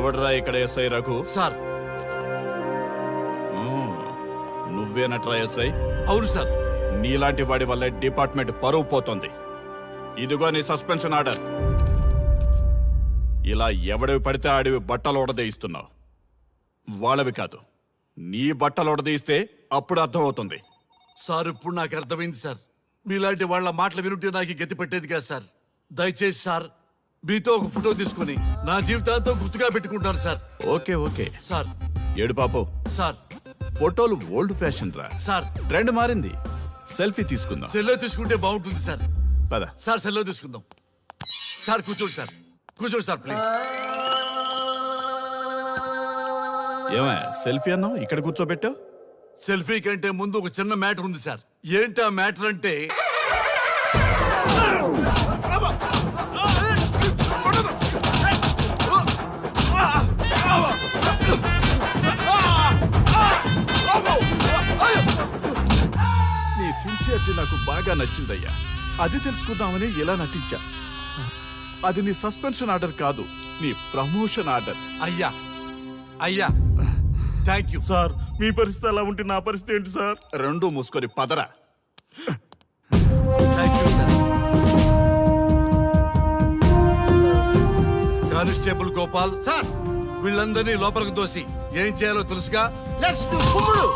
ఎవడ్రా ఇక్కడ SI Raghu? Sir. నువ్వేనట్రా SI? అవును సార్. నీలాంటి వాడి వల్ల డిపార్ట్మెంట్ పరువు పోతుంది. ఇదిగో నీ సస్పెన్షన్ ఆర్డర్. ఇలా ఎవడివి పడితే ఆడివి బట్టలు ఉడదీయిస్తున్నావు. వాళ్ళవి కాదు, నీ బట్టలు ఉడదీయిస్తే అప్పుడు అర్థమవుతుంది. సార్ ఇప్పుడు నాకు అర్థమైంది సార్. మీలాంటి వాళ్ళ మాటలు వినుంటే నాకు గతి పెట్టేది కాదు సార్. దయచేసి సార్ మీతో ఒక ఫోటో తీసుకుని నా జీవితాంతో గుర్తుగా పెట్టుకుంటాను సార్. Okay okay sir. ఏడు పాపు సార్. ఫోటోలు ఓల్డ్ ఫ్యాషన్ రా సార్. ట్రెండ్ మారింది. సెల్ఫీ తీసుకుందాం. సెల్లో తీసుకుంటే బాగుంటుంది సార్. పద సార్ సెల్లో తీసుకుందాం. సార్ కూర్చోండి సార్. కూర్చోండి సార్ ప్లీజ్. ఏమా సెల్ఫీ అన్నావు, ఇక్కడ కూర్చోబెట్టావు? సెల్ఫీ కంటే ముందు ఒక చిన్న మ్యాటర్ ఉంది సార్. ఏంటి ఆ మ్యాటర్ అంటే, నీ సిన్సియరిటీ నాకు బాగా నచ్చిందయ్యా. అది తెలుసుకుందామని ఇలా నటించా. అది నీ సస్పెన్షన్ ఆర్డర్ కాదు, నీ ప్రమోషన్ ఆర్డర్. అయ్యా అయ్యా థ్యాంక్ యూ సార్. మీ పరిస్థితి అలా ఉంటే నా పరిస్థితి ఏంటి సార్? రెండు మూసుకొని పదరా. Thank you sir. Constable Gopal sir, వీళ్ళందరినీ లోపలికి దోసి ఏం చేయాలో తెలుసుగా. లెట్స్ డు కుమ్ముడు.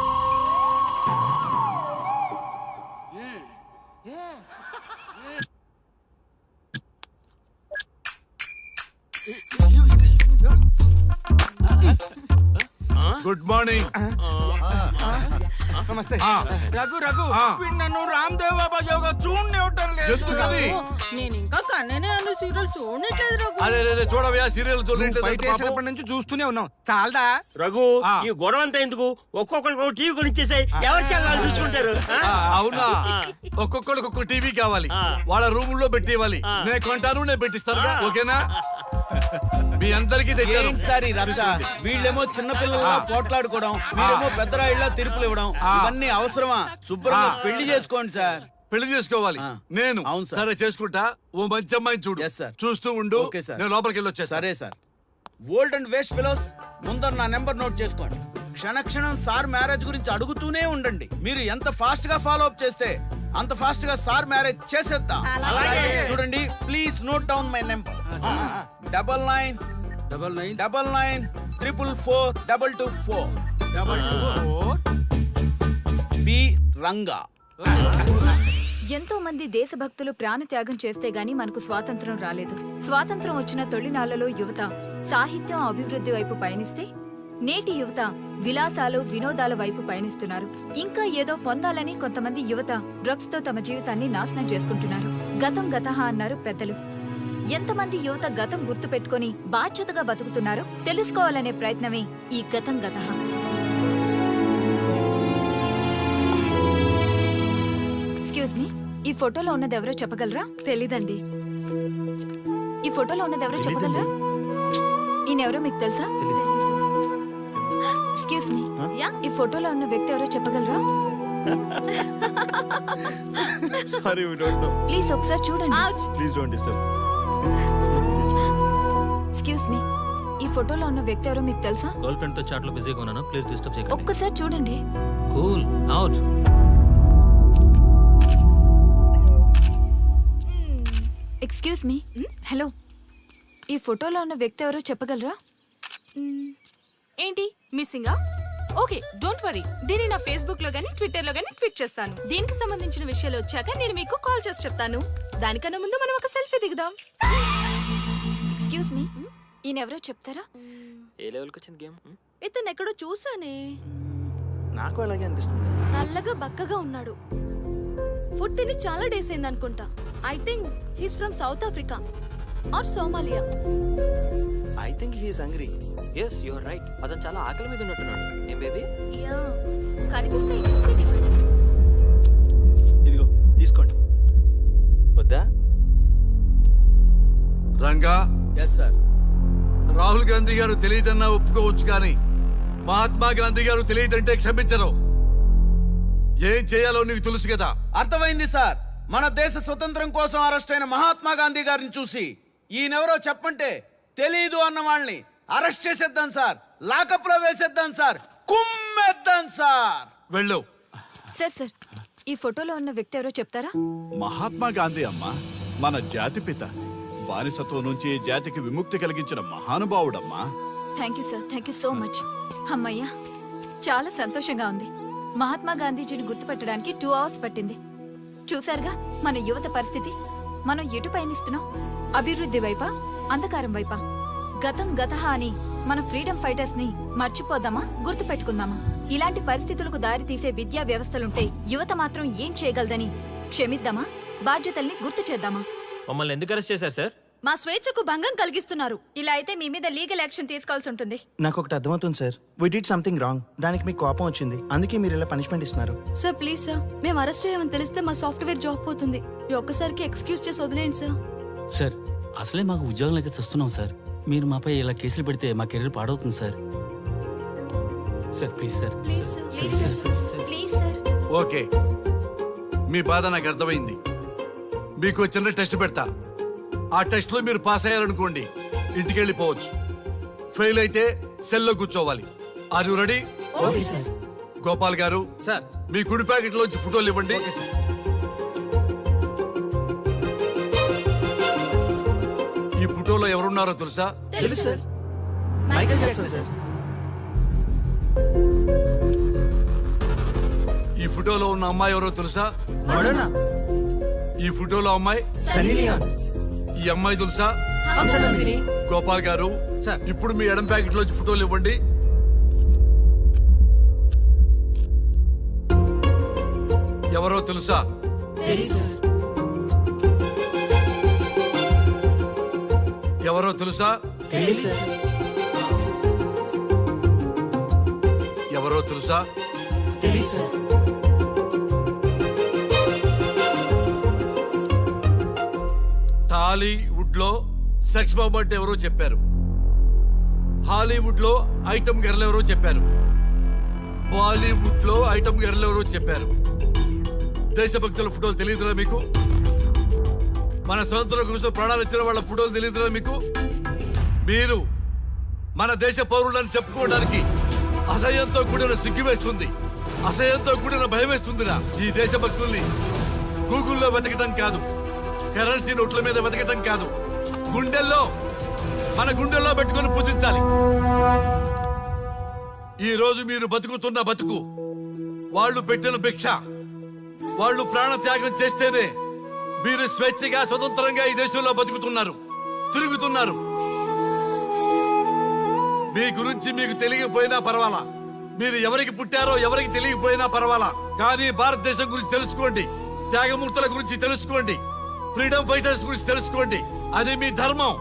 Good morning. నమస్తే. రఘు రఘు నన్ను రామ్దేవ్ బాబా యోగా చూడనివ్వటం లేదు. ఎందుకని? నేను ఇంకా కన్ననే అను సీరియల్ చూడట్లేదు రఘు. అరే చూడవయ్యా, సీరియల్ బయట నుంచి చూస్తూనే ఉన్నాం. చాలదా రఘు ఈ గొడవ అంతా ఎందుకు? ఒక్కొక్కరికి ఒక టీవీ కొనిచ్చేసాయి, ఎవరి ఛానల్ చూసుకుంటారు. అవునా? ఒక్కొక్కడికి ఒక్కొక్క టీవీ కావాలి, వాళ్ళ రూమ్ లో పెట్టి ఇవ్వాలి. నేను కొంటాను, నేను పెట్టిస్తాను. ఓకేనా? మీ అందరికీ సార్ ఈ రచ్చ. వీళ్ళేమో చిన్నపిల్లలా పోట్లాడుకోవడం, మీరేమో పెద్దరాయిళ్ళ తీర్పులు ఇవ్వడం, ఇవన్నీ అవసరమా? శుభ్రంగా పెళ్లి చేసుకోండి సార్. పెళ్లి చేసుకోవాలి నేను. అవును సార్. సరే చేసుకుంటా. ఓ మంచి అమ్మాయిని చూడు. Yes, sir. చూస్తూ ఉండు. Okay, sir. నేను లోపలికి వెళ్ళి వచ్చేస్తా. సరే sir. Old and waste fellows, ముందర నా నెంబర్ నోట్ చేసుకోండి. క్షణక్షణం సార్ మ్యారేజ్ గురించి అడుగుతూనే ఉండండి. మీరు ఎంత ఫాస్ట్ గా ఫాలో అప్ చేస్తే అంత ఫాస్ట్ గా సార్ మ్యారేజ్ చేసేద్దాం. చూడండి, please note down my number. 9999442224 B Ranga. ఎంతో మంది దేశభక్తులు ప్రాణత్యాగం చేస్తే గాని మనకు స్వాతంత్రం రాలేదు. స్వాతంత్రం వచ్చిన తొలినాళ్లలో యువత సాహిత్యం అభివృద్ధి వైపు పయనిస్తే నేటి యువత విలాసాలు వినోదాల వైపు పయనిస్తున్నారు. ఇంకా ఏదో పొందాలని కొంతమంది యువత డ్రగ్స్ తో తమ జీవితాన్ని నాశనం చేసుకుంటున్నారు. గతం గతహ అన్నారు పెద్దలు. ఎంతమంది యువత గతం గుర్తు పెట్టుకుని బాధ్యతగా బతుకుతున్నారో తెలుసుకోవాలనే ప్రయత్నమే ఈ గతం గతహ. ఎక్స్క్యూజ్ మీ, ఈ ఫోటోలో ఉన్నది ఎవరో చెప్పగలరా? తెలీదండి. ఈ ఫోటోలో ఉన్నది ఎవరో చెప్పగలరా? ఈయనెవరో మీకు తెలుసా? ఎక్స్క్యూజ్ మీ, ఈ ఫోటోలో ఉన్న వ్యక్తి ఎవరో చెప్పగలరా? Sorry, we don't know. Please ఒకసారి చూడండి. Please don't disturb. Excuse me, ఈ ఫోటోలో ఉన్న వ్యక్తి ఎవరో మీకు తెలుసా? గర్ల్ ఫ్రెండ్ తో చాట్ లో బిజీగా ఉన్నాను, ప్లీజ్ డిస్టర్బ్ చేయకండి. ఒక్కసారి చూడండి. Cool out. Excuse me, hello, ఈ ఫోటోలో ఉన్న వ్యక్తి ఎవరో చెప్పగలరా? ఏంటి మిస్సింగా? Okay, don't worry. దీన్ని నా ఫేస్బుక్ లో గానీ ట్విట్టర్ లో గానీ ట్వీట్ చేస్తాను. దీనికి సంబంధించిన విషయాలు వచ్చాక నేను మీకు కాల్ చేసి చెప్తాను. దానికన్నా ముందు మనం ఒక సెల్ఫీ దిగుదాం. ఎక్స్క్యూజ్ మీ, ఈయన ఎవరో చెప్తారా? ఏ లెవెల్కి వచ్చింది గేమ్? ఇతను ఎక్కడో చూసానే. నాకు అలాగే అనిపిస్తుంది. నల్లగా బక్కగా ఉన్నాడు. ఫుడ్ తిని చాలా డేస్ అయింది అనుకుంటా. I think he's from South Africa or Somalia. I think he is hungry. yes you are right. అతను చాలా ఆకలి మీద ఉన్నట్టున్నాడు. ఏం బేబీ? యా, కనిపిస్తే బిస్కెట్ ఇవ్వండి. ఇదిగో తీసుకోండి. వద్దా? రంగా. Yes sir. రాహుల్ గాంధీ గారు తెలియదన్నా ఒప్పుకోవచ్చు, కానీ మహాత్మా గాంధీ గారు తెలియదంటే క్షమించరు. ఏం చేయాలో నీకు తెలుసు కదా. అర్థమైంది సార్. మన దేశ స్వతంత్రం కోసం అరెస్ట్ అయిన మహాత్మా గాంధీ గారిని చూసి ఈయనెవరో చెప్పంటే తెలీదు అన్న వాళ్ళని అరెస్ట్ చేసేద్దాం సార్, లాకప్ లో వేసేద్దాం సార్, కుమ్మేద్దాం సార్. వెళ్ళు. సార్ సార్ ఈ ఫోటోలో ఉన్న వ్యక్తి ఎవరో చెప్తారా? మహాత్మా గాంధీ అమ్మా, మన జాతిపిత. బానిసత్వం నుంచి జాతికి విముక్తి కలిగించిన మహానుభావుడమ్మా. Thank you sir, thank you so much. అమ్మయ్యా, చాలా సంతోషంగా ఉంది. మహాత్మా గాంధీజీని గుర్తుపట్టడానికి 2 hours పట్టింది. చూసారుగా మన యువత పరిస్థితి. మనం ఎటు పయనిస్తున్నాం? అభివృద్ధి వైపా, అంధకారం వైపా? గతం గతహ అని మన ఫ్రీడమ్ ఫైటర్స్ ని మర్చిపోదామా, గుర్తు పెట్టుకుందామా? ఇలాంటి పరిస్థితులకు దారి తీసే విద్యా వ్యవస్థలుంటే యువత మాత్రం ఏం చేయగలదని క్షమిద్దామా, బాధ్యతల్ని గుర్తు చేద్దామా? మమ్మల్ని ఎందుకు అరెస్ట్ చేశారు సార్? మా స్వేచ్ఛకు భంగం కలిగిస్తున్నారు. ఇలా అయితే మీ మీద లీగల్ యాక్షన్ తీసుకోవాల్సి ఉంటుంది. నాకు ఒకటి అర్థమవుతుంది sir, we did something wrong. దానికి మీకు కోపం వచ్చింది, అందుకే మీరు ఇలా పనిష్మెంట్ ఇస్తున్నారు. సార్ ప్లీజ్ సార్, మేము అరెస్ట్ చేయమని తెలిస్తే మా సాఫ్ట్వేర్ జాబ్ పోతుంది. ఈ ఒక్కసారికి ఎక్స్క్యూజ్ చేసి వదిలేండి సార్. సార్ అసలే మాకు ఉద్యోగం లేక చూస్తున్నాం సార్. మీరు మాపై ఇలా కేసులు పెడితే మా కెరీర్ పాడవుతుంది sir. Sir please sir. Please sir. Please sir, please sir. Okay, మీ బాధ నాకు అర్థమైంది. మీకు చిన్న టెస్ట్ పెడతా. ఆ టెస్ట్ లో మీరు పాస్ అయ్యారనుకోండి, ఇంటికి వెళ్ళిపోవచ్చు. ఫెయిల్ అయితే సెల్లో కూర్చోవాలి. Are you ready? Okay sir. Gopal garu sir మీ కుడి ప్యాకెట్ లోంచి ఫోటోలు ఇవ్వండి. ఈ ఫోటోలో ఎవరున్నారో తెలుసా? తెలుసు సార్. Michael Jackson sir. ఈ ఫోటోలో ఉన్న అమ్మాయి ఎవరో తెలుసా? మడోనా. ఈ ఫోటోలో అమ్మాయి సన్నీ లియోన్. ఈ అమ్మాయి తెలుసా? హంసనందిని. గోపాల్ గారు సార్. ఇప్పుడు మీ ఎడం ప్యాకెట్ లోంచి ఫోటోలు ఇవ్వండి. ఎవరో తెలుసా? తెలుసు సార్. ఎవరో తెలుసా? తెలుసు సార్. ఎవరో తెలుసా? తెలుసు సార్. టాలీవుడ్ లో సెక్స్ బాంబ్ అంటే ఎవరో చెప్పారు. హాలీవుడ్ లో ఐటమ్ గర్ల్ ఎవరో చెప్పారు. బాలీవుడ్ లో ఐటమ్ గర్ల్ ఎవరో చెప్పారు. దేశభక్తుల ఫోటోలు తెలియదురా మీకు? మన స్వతంత్రం కోసం ప్రాణాలు ఇచ్చిన వాళ్ళ ఫోటోలు తెలియదురా మీకు? మీరు మన దేశ పౌరులని చెప్పుకోవడానికి అసహ్యంతో కూడిన సిగ్గు వేస్తుంది, అసహ్యంతో కూడిన భయం వేస్తుందిరా. ఈ దేశభక్తుల్ని గూగుల్లో వెతకటం కాదు, కరెన్సీ నోట్ల మీద వెతకటం కాదు, మన గుండెల్లో పెట్టుకొని పూజించాలి. ఈ రోజు మీరు బతుకుతున్న బతుకు వాళ్ళు పెట్టిన భిక్ష. వాళ్ళు ప్రాణ త్యాగం చేస్తేనే మీరు స్వేచ్ఛగా స్వతంత్రంగా ఈ దేశంలో బతుకుతున్నారు, తిరుగుతున్నారు. మీ గురించి మీకు తెలియకపోయినా పర్వాలా, మీరు ఎవరికి పుట్టారో ఎవరికి తెలియకపోయినా పర్వాలా, కానీ భారతదేశం గురించి తెలుసుకోండి, త్యాగమూర్తుల గురించి తెలుసుకోండి, ఫ్రీడమ్ ఫైటర్స్ గురించి తెలుసుకోండి. అది మీ ధర్మం.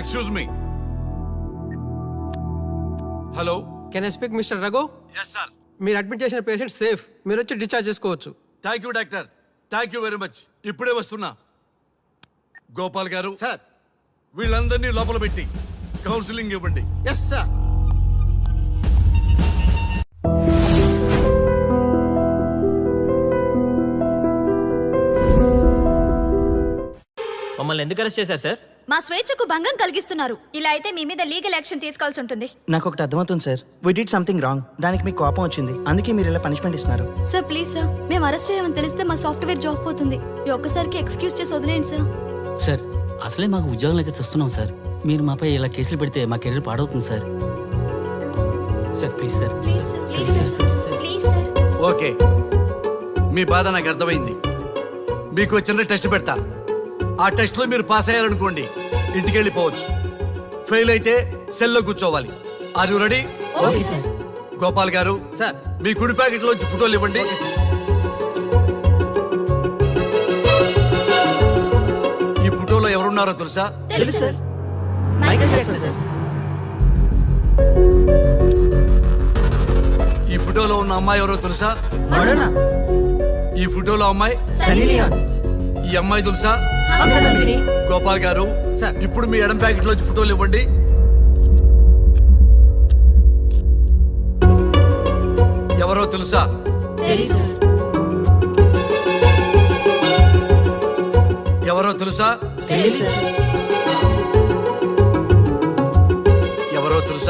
Excuse me. Hello, can I speak mister Raghu? Yes sir. మీరు అడ్మిట్ చేసిన పేషెంట్ సేఫ్, మీరు వచ్చి డిశ్చార్జ్ చేసుకోవచ్చు. Thank you doctor, thank you very much. ఇప్పుడే వస్తున్నా. గోపాల్ గారు సార్. వీళ్ళందరినీ లోపల పెట్టి కౌన్సిలింగ్ ఇవ్వండి. Yes sir. మమ్మల్ని ఎందుకు అరెస్ట్ చేశారు సార్? మా స్వేచ్ఛకు భంగం కలిగిస్తున్నారు. ఇలా అయితే మీ మీద లీగల్ యాక్షన్ తీసుకోవాల్సి ఉంటుంది. నాకు ఒకటి అర్థమవుతుంది sir, we did something wrong. దానికి మీకు కోపం వచ్చింది, అందుకే మీరు ఇలా పనిష్మెంట్ ఇస్తున్నారు. సార్ ప్లీజ్ సార్, మేము అరెస్ట్ చేయమని తెలిస్తే మా సాఫ్ట్వేర్ జాబ్ పోతుంది. ఈ ఒక్కసారికి ఎక్స్క్యూజ్ చేసి వదిలేండి సార్. సార్ అసలే మాకు ఉద్యోగం లేక చూస్తున్నాం సార్. మీరు మాపై ఇలా కేసులు పెడితే మా కెరీర్ పాడవుతుంది sir. Sir please sir. Please sir. Please sir. Please sir. Okay, మీ బాధ నాకు అర్థమైంది. మీకు చిన్న టెస్ట్ పెడతా. ఆ టెస్ట్ లో మీరు పాస్ అయ్యారనుకోండి, ఇంటికి వెళ్ళిపోవచ్చు. ఫెయిల్ అయితే సెల్లో కూర్చోవాలి. Are you ready? Okay sir. Gopal garu sir. మీ కుడి ప్యాకెట్ లోంచి ఫోటోలు ఇవ్వండి. ఈ ఫోటోలో ఎవరున్నారో తెలుసా? తెలుసు సార్. Michael Jackson sir. ఈ ఫోటోలో ఉన్న అమ్మాయి ఎవరో తెలుసా? మడోనా. ఈ ఫోటోలో అమ్మాయి సన్నీ లియోన్. ఈ అమ్మాయి తెలుసా? హంసనందిని. గోపాల్ గారు సార్. ఇప్పుడు మీ ఎడం ప్యాకెట్ లోంచి ఫోటోలు ఇవ్వండి. ఎవరో తెలుసా? తెలుసు సార్. ఎవరో తెలుసా? తెలుసు సార్.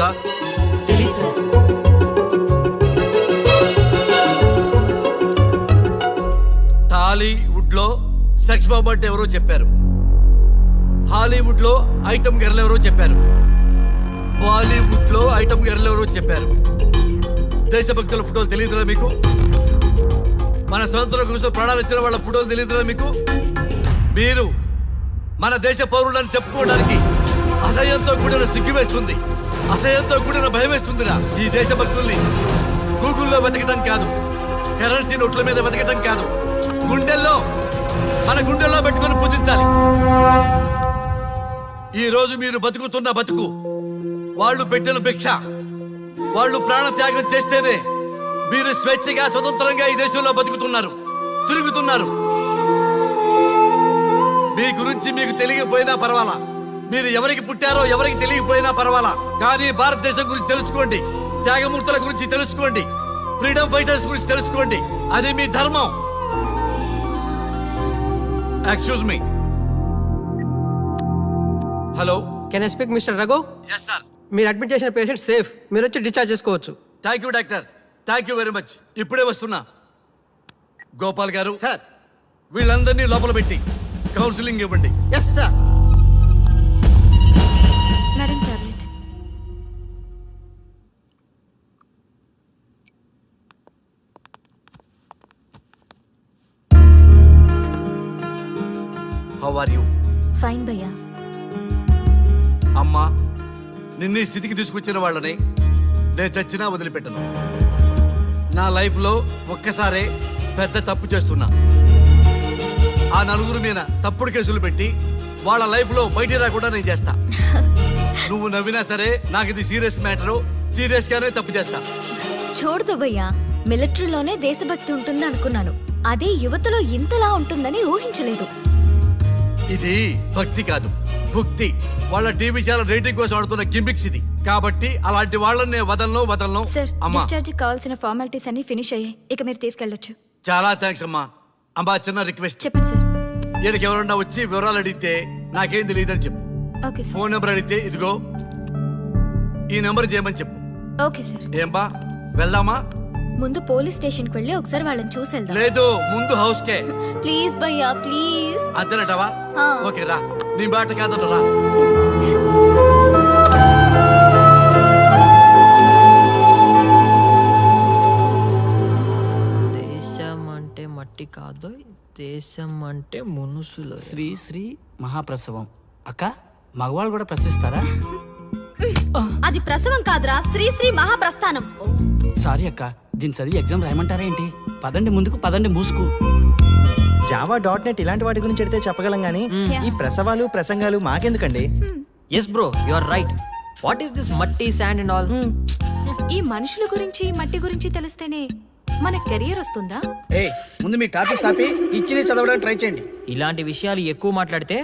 తెలుసా? తెలీదు. టాలీవుడ్ లో సెక్స్ బాంబ్ అంటే ఎవరో చెప్పారు, హాలీవుడ్ లో ఐటమ్ గర్ల్ ఎవరో చెప్పారు, బాలీవుడ్ లో ఐటమ్ గర్ల్ ఎవరో చెప్పారు. దేశభక్తుల ఫోటోలు తెలియదురా మీకు? మన స్వతంత్రం కోసం ప్రాణాలు ఇచ్చిన వాళ్ళ ఫోటోలు తెలియదురా మీకు? మీరు మన దేశ పౌరులని చెప్పుకోవడానికి అసహ్యంతో కూడిన సిగ్గు వేస్తుంది, అసహ్యంతో కూడిన భయం వేస్తుందిరా. ఈ దేశభక్తుల్ని గూగుల్లో వెతకడం కాదు, కరెన్సీ నోట్ల మీద వెతకడం కాదు, గుండెల్లో మన గుండెల్లో పెట్టుకొని పూజించాలి. ఈ రోజు మీరు బతుకుతున్న బతుకు వాళ్ళు పెట్టిన భిక్ష. వాళ్ళు ప్రాణ త్యాగం చేస్తేనే మీరు స్వేచ్ఛగా స్వతంత్రంగా ఈ దేశంలో బతుకుతున్నారు, తిరుగుతున్నారు. మీ గురించి మీకు తెలియకపోయినా పర్వాలా, మీరు ఎవరికి పుట్టారో ఎవరికి తెలియకపోయినా పర్వాలా, కానీ భారతదేశం గురించి తెలుసుకోండి, త్యాగమూర్తుల గురించి తెలుసుకోండి, ఫ్రీడమ్ ఫైటర్స్ గురించి తెలుసుకోండి. అది మీ ధర్మం. Excuse me. Hello, can I speak mister Raghu? Yes sir. మీరు అడ్మిట్ చేసిన పేషెంట్ సేఫ్, మీరు వచ్చి డిశ్చార్జ్ చేసుకోవచ్చు. Thank you doctor, thank you very much. ఇప్పుడే వస్తున్నా. గోపాల్ గారు సార్, వీళ్ళందరినీ లోపల పెట్టి కౌన్సిలింగ్ ఇవ్వండి. Yes sir. Madam tablet. How are you? Fine భయ్యా. అమ్మా, నిన్ను ఈ స్థితికి తీసుకొచ్చిన వాళ్ళని నేను చచ్చినా వదిలిపెట్టను. నా లైఫ్లో ఒక్కసారే పెద్ద తప్పు చేస్తున్నా. ఆ నలుగురు మీద తప్పుడు కేసులు పెట్టి వాళ్ళ లైఫ్లో బయట రాకుండా నేను చేస్తా. నువ్వు నవ్వినా సరే నాకు ఇది సీరియస్ మ్యాటరు, సీరియస్ గానే తప్పు చేస్తా. చూడదు భయ్యా, మిలిటరీలోనే దేశభక్తి ఉంటుంది అనుకున్నాను, అదే యువతలో ఇంతలా ఉంటుందని ఊహించలేదు. ఇది భక్తి కాదు, భుక్తి. వాళ్ళ టీవీ ఛానల్ రేటింగ్ కోసం ఆడుతున్న గిమిక్స్ ఇది. కాబట్టి అలాంటి వాళ్ళని నేను వదలను. సార్, అమ్మా, డిశ్చార్జ్ కావాల్సిన ఫార్మాలిటీస్ అన్ని ఫినిష్ అయ్యాయి, ఇక మీరు తీసుకెళ్ళొచ్చు. చాలా థ్యాంక్స్ అమ్మా. అమ్మా, చిన్న రిక్వెస్ట్. చెప్పండి సార్. ఈయనకి ఎవరన్నా వచ్చి వివరాలు అడిగితే నాకేం తెలియదని చెప్పు. Okay sir. ఫోన్ నెంబర్ అడిగితే ఇదిగో ఈ నెంబర్ చేయమని చెప్పు. Okay sir. ఏంబా, వెళ్దామా? ముందు పోలీస్ స్టేషన్కి వెళ్ళి ఒకసారి వాళ్ళని చూసి వెళ్దాం. లేదు, ముందు హౌస్ కే. ప్లీజ్ భయ్యా, ప్లీజ్. అంతేనటవా? ఓకే రా, నీ మాట కాదను రా. దేశం అంటే మట్టి కాదు, దేశం అంటే మనుషులు. శ్రీ శ్రీ మహాప్రసవం. అక్క, మగవాళ్ళు కూడా ప్రసవిస్తారా? అది ప్రసవం కాదురా, శ్రీ శ్రీ మహాప్రస్థానం. సారీ అక్క, దీన్ని చదివి ఎగ్జామ్ రాయమంటారా ఏంటి? పదండి ముందుకు, పదండి మూసుకు. java.net ఇలాంటి వాటి గురించి అడిగితే చెప్పగలం గానీ ఈ ప్రసవాలు ప్రసంగాలు మాకెందుకండి? Yes bro, you are right. What is this మట్టి, శాండ్ అండ్ ఆల్? ఈ మనుషుల గురించి మట్టి గురించి తెలిస్తేనే మన కెరియర్ వస్తుందా? ముందు మీ టాపిక్ ఆపి ఇచ్చి చదవడానికి ట్రై చేయండి. ఇలాంటి విషయాలు ఎక్కువ మాట్లాడితే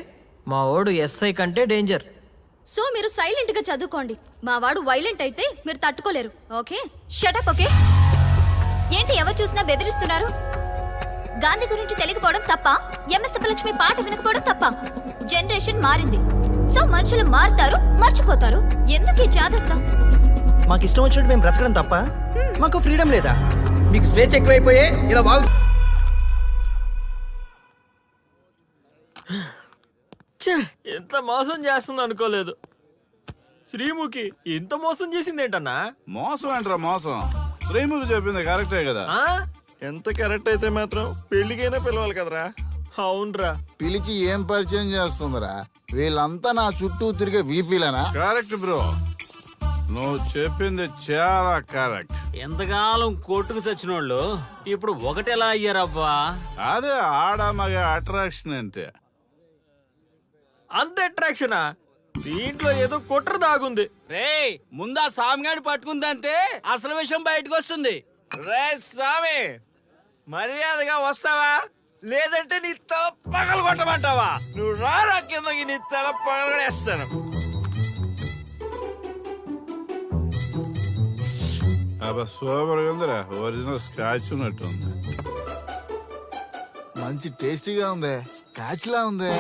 మా ఓడు ఎస్ఐ కంటే డేంజర్. సో మీరు సైలెంట్ గా చదువుకోండి. మా వాడు వైలెంట్ అయితే మీరు తట్టుకోలేరు. Okay, shut up. ఓకే, ఏంటి ఎవరు చూసినా బెదిరిస్తున్నారు? గాంధీ గురించి తెలియకపోవడం తప్ప, ఎంఎస్ సుబ్బలక్ష్మి పాట వినకపోవడం తప్ప? జనరేషన్ మారింది, సో మనుషులు మారుతారు, మర్చిపోతారు. ఎందుకు ఈ చాదస్తం? మాకు ఇష్టం వచ్చినట్టు మేము బ్రతకడం తప్ప మాకు ఫ్రీడమ్ లేదా? మీకు స్వేచ్ఛ ఎక్కువైపోయే ఇలా బాగు. ఎంత మోసం చేస్తుంది అనుకోలేదు. శ్రీముఖి ఇంత మోసం చేసింది ఏంటన్నా? మోసం ఏంట్రా మోసం? శ్రీముఖి చెప్పింది కరెక్టే కదా. ఎంత కరెక్ట్ అయితే మాత్రం పెళ్లికైనా పిలవాలి కదరా. అవునరా, పిలిచి ఏం పరిచయం చేస్తుందిరా? వీళ్ళంతా నా చుట్టూ తిరిగే వీపీలేనా? కరెక్ట్ బ్రో, నువ్వు చెప్పింది చాలా కరెక్ట్. ఎంతకాలం కొట్టుకు చచ్చిన వాళ్ళు ఇప్పుడు ఒకటెలా అయ్యారబ్బా? అదే ఆడ మగ అట్రాక్షన్ అంటే. అంత అట్రాక్షనా? దీంట్లో ఏదో కుట్ర దాగుంది. రే, ముందా సామిగాడి పట్టుకుందంటే అసలు విషయం బయటకు వస్తుంది. రే స్వామి, మర్యాదగా వస్తావా లేదంటే నీ తల పగలు కొట్టమంటావా? నువ్వు రారా కిందకి, నీ తల పగలగడేస్తాను. అబ్బా సూపర్ గా ఉందిరా, ఒరిజినల్ స్కాచ్ ఉన్నట్టుంది. మంచి టేస్టీగా ఉంది, స్కాచ్ లా ఉంది.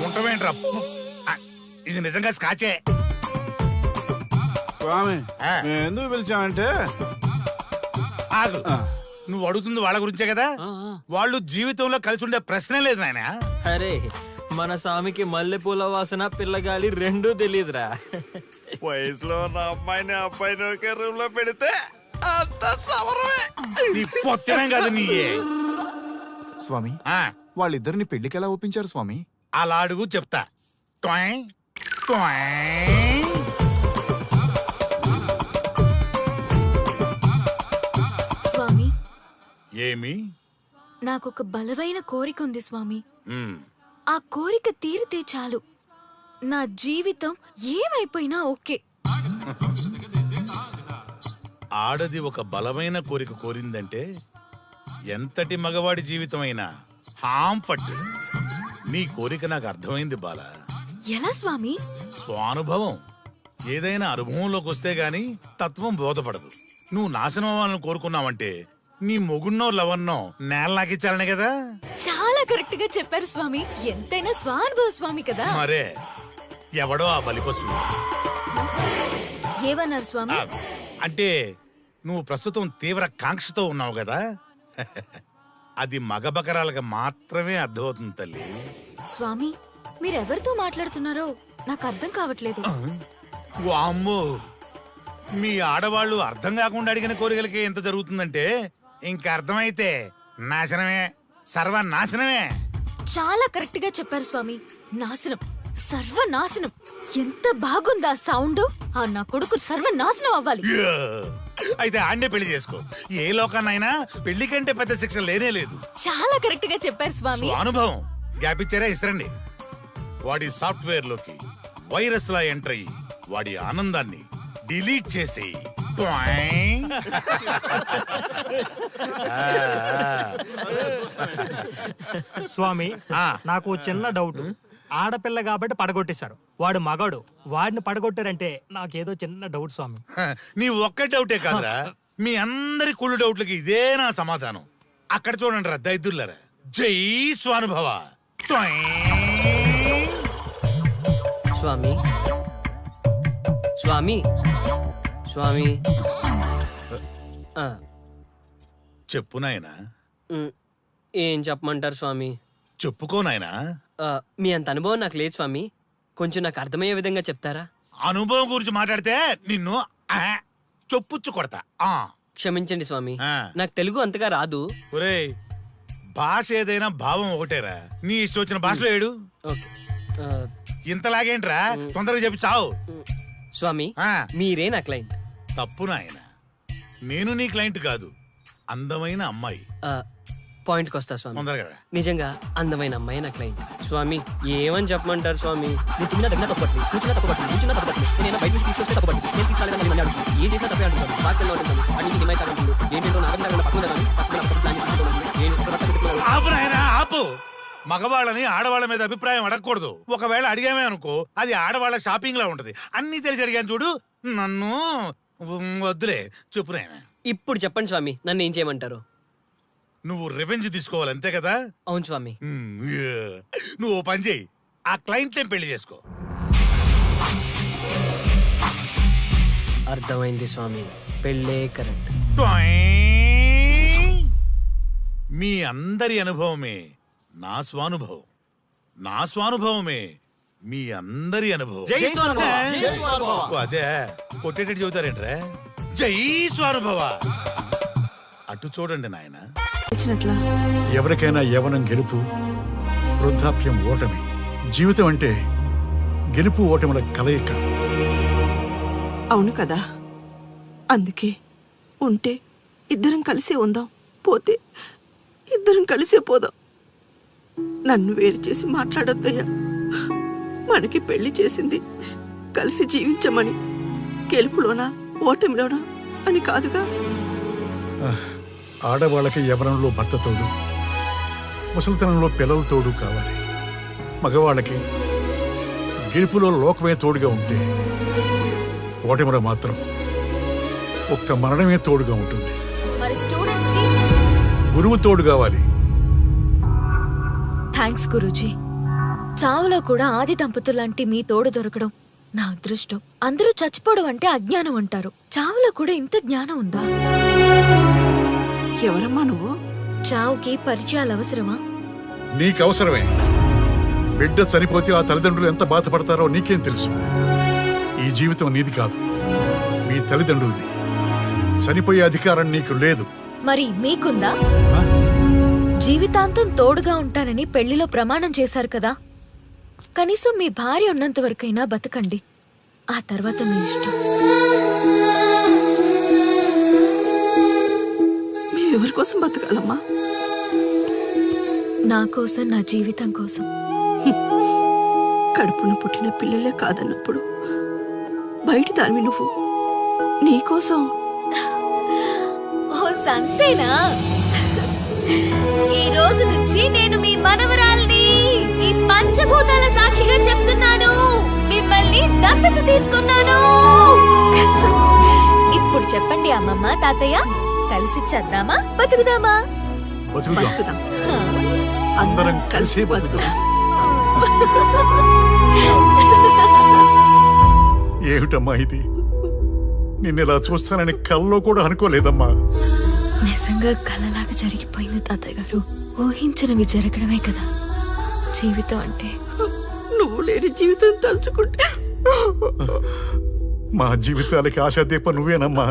ఉంటామేంట్రా, ఇది నిజంగా స్కాచే. స్వామి మేము ఎందుకు పిలిచామంటే ఆగు. నువ్వు అడుగుతుంది వాళ్ళ గురించే కదా. వాళ్ళు జీవితంలో కలిసి ఉండే ప్రశ్నే లేదు నాయన. అరే మన స్వామికి మల్లెపూల వాసన పిల్లగాలి రెండూ తెలియదురా. వయసులో ఉన్న అమ్మాయిని అబ్బాయిని ఒకే రూమ్ లో పెడితే అంత సవరమే. నీ పొత్తమేం కాదు నీయే. స్వామి వాళ్ళిద్దరిని పెళ్లికి ఎలా ఒప్పించారు స్వామి? అలా అడుగు చెప్తా. స్వామి ఏమి? నాకొక బలమైన కోరిక ఉంది స్వామి. ఆ కోరిక తీరితే చాలు, నా జీవితం ఏమైపోయినా ఓకే. ఆడది ఒక బలమైన కోరిక కోరిందంటే ఎంతటి మగవాడి జీవితమైనా హాం పట్టు. నీ కోరిక నాకు అర్థమైంది బాల. ఎలా స్వామి? స్వానుభవం. ఏదైనా అనుభవంలోకి వస్తే గాని తత్వం బోధపడదు. నువ్వు నాశనం అవ్వాలని కోరుకున్నావంటే నీ మొగున్నో లవన్నో నేల నాకిచ్చాలనే కదా. చాలా కరెక్ట్ గా చెప్పారు స్వామి. ఎంతైనా స్వానుభవ స్వామి కదా. మరే ఎవడో ఆ బలిపశు. ఏమన్నారు స్వామి? అంటే నువ్వు ప్రస్తుతం తీవ్ర కాంక్షతో ఉన్నావు కదా. అది మగ బకరాలకు మాత్రమే అర్థమవుతుంది తల్లి. స్వామి మీరెవరితో మాట్లాడుతున్నారో నాకు అర్థం కావట్లేదు. వామ్మో, మీ ఆడవాళ్ళు అర్థం కాకుండా అడిగిన కోరికలకి ఎంత జరుగుతుందంటే ఇంకా అర్థమైతే నాశనమే, సర్వనాశనమే. చాలా కరెక్ట్ గా చెప్పారు స్వామి. నాశనం, సర్వనాశనం. ఎంత బాగుందా సౌండ్. ఆ నా కొడుకు సర్వనాశనం అవ్వాలి. అయితే ఆండే పెళ్లి చేసుకో. ఏ లోకాన్నైనా పెళ్లి కంటే పెద్ద శిక్ష లేనే లేదు. చాలా కరెక్ట్ గా చెప్పారు స్వామి. అనుభవం. గ్యాప్ ఇచ్చారా? ఇసరండి. వాడి సాఫ్ట్వేర్ లోకి వైరస్ లా ఎంటర్ అయ్యి వాడి ఆనందాన్ని డిలీట్ చేసి స్వామి నాకు చిన్న డౌట్. ఆడపిల్ల కాబట్టి పడగొట్టేశారు, వాడు మగాడు, వాడిని పడగొట్టారంటే నాకేదో చిన్న డౌట్ స్వామి. నీ ఒక్క డౌటే కాదురా, మీ అందరి కుళ్ళు డౌట్లకి ఇదే నా సమాధానం. అక్కడ చూడండి రా దైదుర్లరా. జై స్వానుభవ. స్వామి స్వామి స్వామి చెప్పు నాయనా. ఏం చెప్పమంటారు స్వామి? చెప్పుకో నాయనా. మీ అంత అనుభవం నాకు లేదు స్వామి, కొంచెం నాకు అర్థమయ్యే విధంగా చెప్తారా? అనుభవం గురించి మాట్లాడితే నిన్ను చొప్పుచ్చు కొడతా. క్షమించండి స్వామి, నాకు తెలుగు అంతగా రాదు. ఒరేయ్, భాష ఏదైనా భావం ఒకటేరా. నీ ఇష్టం వచ్చిన భాషలో ఏడు. ఇంతలాగేంట్రా, తొందరగా చెప్పి చావు. స్వామి మీరే నా క్లయింట్. తప్పు నాయన, నేను నీ క్లయింట్ కాదు, అందమైన అమ్మాయి. పాయింట్కి వస్తా స్వామి. తొందరగా. నిజంగా అందమైన అమ్మాయి నా క్లయింట్. స్వామి ఏమని చెప్పమంటారు స్వామి? నువ్వు తిన్నా దగ్గర తప్పట్లేదు, కూర్చున్నా తప్పట్లేదు, కూర్చున్నా తప్పట్లేదు, నేను బయట నుంచి తీసుకొస్తే తప్పట్లేదు, నేను తీసుకెళ్ళాలని మళ్ళీ అడుగుతాను. ఏం చేసినా తప్పే అంటున్నాను. బాగా ఉంటుంది, వాడి నుంచి హిమాయితా ఉంటుంది. ఏంటంటే నాగంగా ఆపు. మగవాళ్ళని ఆడవాళ్ళ మీద అభిప్రాయం అడగకూడదు. ఒకవేళ అడిగామే అనుకో, అది ఆడవాళ్ళ షాపింగ్ లా ఉంటది. అన్ని తెలిసి అడిగాను చూడు, నన్ను వద్దులే. చెప్పు నాయనా. ఇప్పుడు చెప్పండి స్వామి, నన్ను ఏం చేయమంటారు? నువ్వు రివెంజ్ తీసుకోవాలి, అంతే కదా? అవును స్వామి. నువ్వు ఓ పని చేయి, ఆ క్లయింట్ పెళ్లి చేసుకో. అర్థమైంది స్వామి, పెళ్ళే కరెక్ట్. మీ అందరి అనుభవమే నా స్వానుభవం, నా స్వానుభవమే మీ అందరి అనుభవం. అదే కొట్టేటట్టు చెబుతారేంట్రా? జై స్వానుభవ. అటు చూడండి నాయన. ఎవరికైనా యవనం గెలుపు, వృద్ధాప్యం ఓటమి. జీవితం అంటే గెలుపు ఓటముల కలయిక. అవును కదా, అందుకే ఉంటే ఇద్దరం కలిసే ఉందాం, పోతే ఇద్దరం కలిసే పోదాం. నన్ను వేరు చేసి మాట్లాడొద్దయ్యా. మనకి పెళ్లి చేసింది కలిసి జీవించమని, గెలుపులోనా ఓటమిలోనా అని కాదుగా. ఆడవాళ్ళకి యవనంలో భర్త తోడు, ముసలితనంలో పిల్లల తోడు కావాలి. మగవాళ్ళకి గెలుపులో లోకమే తోడుగా ఉంటే, ఓటమిలో మాత్రం ఒక్క మరణమే తోడుగా ఉంటుంది. మరి స్టూడెంట్స్ కి గురువు తోడు కావాలి. థ్యాంక్స్ గురూజీ. చావులో కూడా ఆది దంపతులాంటి మీ తోడు దొరకడం నా అదృష్టం. అందరూ చచ్చిపోవడం అంటే అజ్ఞానం అంటారు. చావులో కూడా ఇంత జ్ఞానం ఉందా? ఎవరమ్మా నువ్వు? చావుకి పరిచయాలు అవసరమా? నీకు అవసరమే. బిడ్డ చనిపోతే ఆ తల్లిదండ్రులు ఎంత బాధపడతారో నీకేం తెలుసు? ఈ జీవితం నీది కాదు, మీ తల్లిదండ్రులది. చనిపోయే అధికారం నీకు లేదు. మరి మీకుందా? జీవితాంతం తోడుగా ఉంటానని పెళ్లిలో ప్రమాణం చేశారు కదా. కనీసం మీ భార్య ఉన్నంత వరకైనా బతకండి. ఆ తర్వాత మీ ఇష్టం. ఎవరి కోసం బతకాలమ్మా? నా కోసం, నా జీవితం కోసం. కడుపున పుట్టిన పిల్లలే కాదన్నప్పుడు బయట దానివి నువ్వు నీకోసం. ఓ సంతేనా? ఈ రోజు నుంచి నేను మీ మనవరాల్ని. ఈ పంచభూతాల సాక్షిగా చెప్తున్నాను, మిమ్మల్ని దత్తత తీసుకున్నాను. ఇప్పుడు చెప్పండి అమ్మమ్మ, తాతయ్య, కలిసి చద్దామా బతుకుదామా? బతుకుదాం. అందరం కలిసి బతుకుదాం. ఏమిటమ్మా ఇది? నిన్నెలా చూస్తానని కల్లో కూడా అనుకోలేదమ్మా. నిజంగా కలలాగా జరిగిపోయింది తాతయ్య గారు. ఊహించినవి జరగడమే కదా జీవితం అంటే. నువ్వు లేని జీవితం తలుచుకుంటే మా జీవితాలకి ఆశాదీప నువ్వేనమ్మా.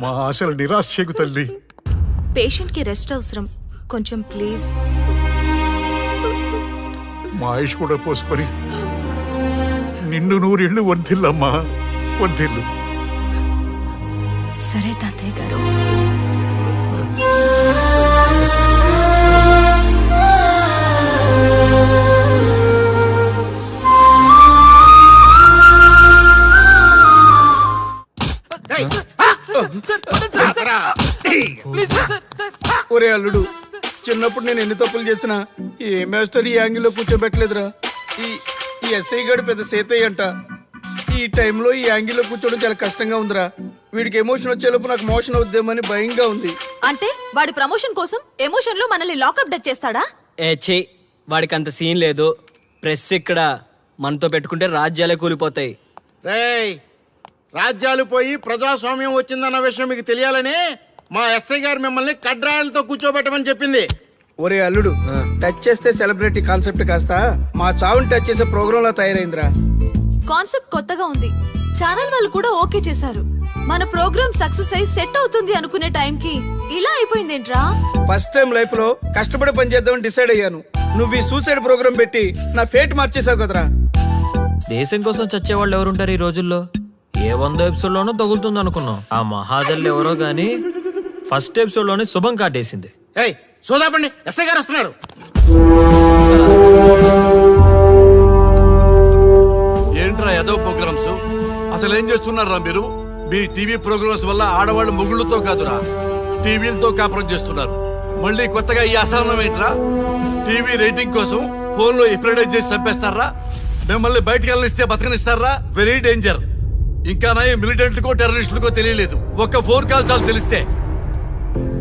మా ఆశలు నిరాశ చేయకు తల్లి. పేషెంట్ కి రెస్ట్ అవసరం, కొంచెం ప్లీజ్. మా ఆయుష్ కూడా పోసుకొని నిండు నూరిళ్ళు వర్ధిల్లమ్మా, వర్ధిల్లు. సరే తాతయ్య గారు. ఒరే అల్లుడు, చిన్నప్పుడు నేను ఎన్ని తప్పులు చేసినా ఏ మాస్టర్ ఈ యాంగిల్లో కూర్చోబెట్టలేదురా. ఈ ఎస్ఐ గడు పెద్ద సేతయ్య అంట. ఈ టైంలో ఈ యాంగిల్లో కూర్చోవడం చాలా కష్టంగా ఉందిరా. వీడికి ఎమోషన్ వచ్చేలోపు నాకు మోషన్ అవుద్దేమని భయంగా ఉంది. అంటే వాడి ప్రమోషన్ కోసం ఎమోషన్ లో మనల్ని లాకప్ డెత్ చేస్తాడా? ఛీ, వాడికి అంత సీన్ లేదు. ప్రెస్ ఇక్కడ మనతో పెట్టుకుంటే రాజ్యాలే కూలిపోతాయి. రేయ్, రాజ్యాలు పోయి ప్రజాస్వామ్యం వచ్చిందన్న విషయం మీకు తెలియాలని మా ఎస్ఐ గారు మిమ్మల్ని కడ్రాయలతో కూర్చోబెట్టమని చెప్పింది. ఒరే అల్లుడు, టచ్ చేస్తే సెలబ్రిటీ కాన్సెప్ట్ కాస్త మా చావుని టచ్ చేసే ప్రోగ్రామ్ లా తయారైందిరా. కాన్సెప్ట్ కొత్తగా ఉంది. ఛానల్ వాళ్ళు కూడా ఓకే చేశారు. మన ప్రోగ్రామ్ సక్సెస్ అయి సెట్ అవుతుంది అనుకునే టైంకి ఇలా అయిపోయిందేంట్రా? ఫస్ట్ టైం లైఫ్ లో కష్టపడి పని చేద్దామని డిసైడ్ అయ్యాను. నువ్వు ఈ సూసైడ్ ప్రోగ్రామ్ పెట్టి నా ఫేట్ మార్చేసావు కదరా. దేశం కోసం చచ్చేవాళ్ళు ఎవరుంటారు ఈ రోజుల్లో? ఏ 100 ఎపిసోడ్ లోనో తగులుతుంది అనుకున్నాం. ఆ మహాదల్ ఎవరో గానీ ఫస్ట్ ఎపిసోడ్ లోనే శుభం కాటేసింది. సోదాపండి, ఎస్ఐ గారు వస్తున్నారు. ఏంట్రా ఏదో ప్రోగ్రామ్స్? అసలు ఏం చేస్తున్నారా మీరు? మీ టీవీ ప్రోగ్రామ్స్ వల్ల ఆడవాళ్ళు మొగుళ్ళతో కాదురా, టీవీలతో కాపురం చేస్తున్నారు. మళ్ళీ కొత్తగా ఈ అసహనం ఏంట్రా? టీవీ రేటింగ్ కోసం ఫోన్ లో ఎప్రిడైజ్ చేసి చంపేస్తారా? మిమ్మల్ని బయటకు వెళ్ళనిస్తే బతకనిస్తారా? Very danger. ఇంకా నా మిలిటెంట్లకో టెర్రరిస్టులకో తెలియలేదు, ఒక్క ఫోన్ కాల్ చాలు తెలిస్తే.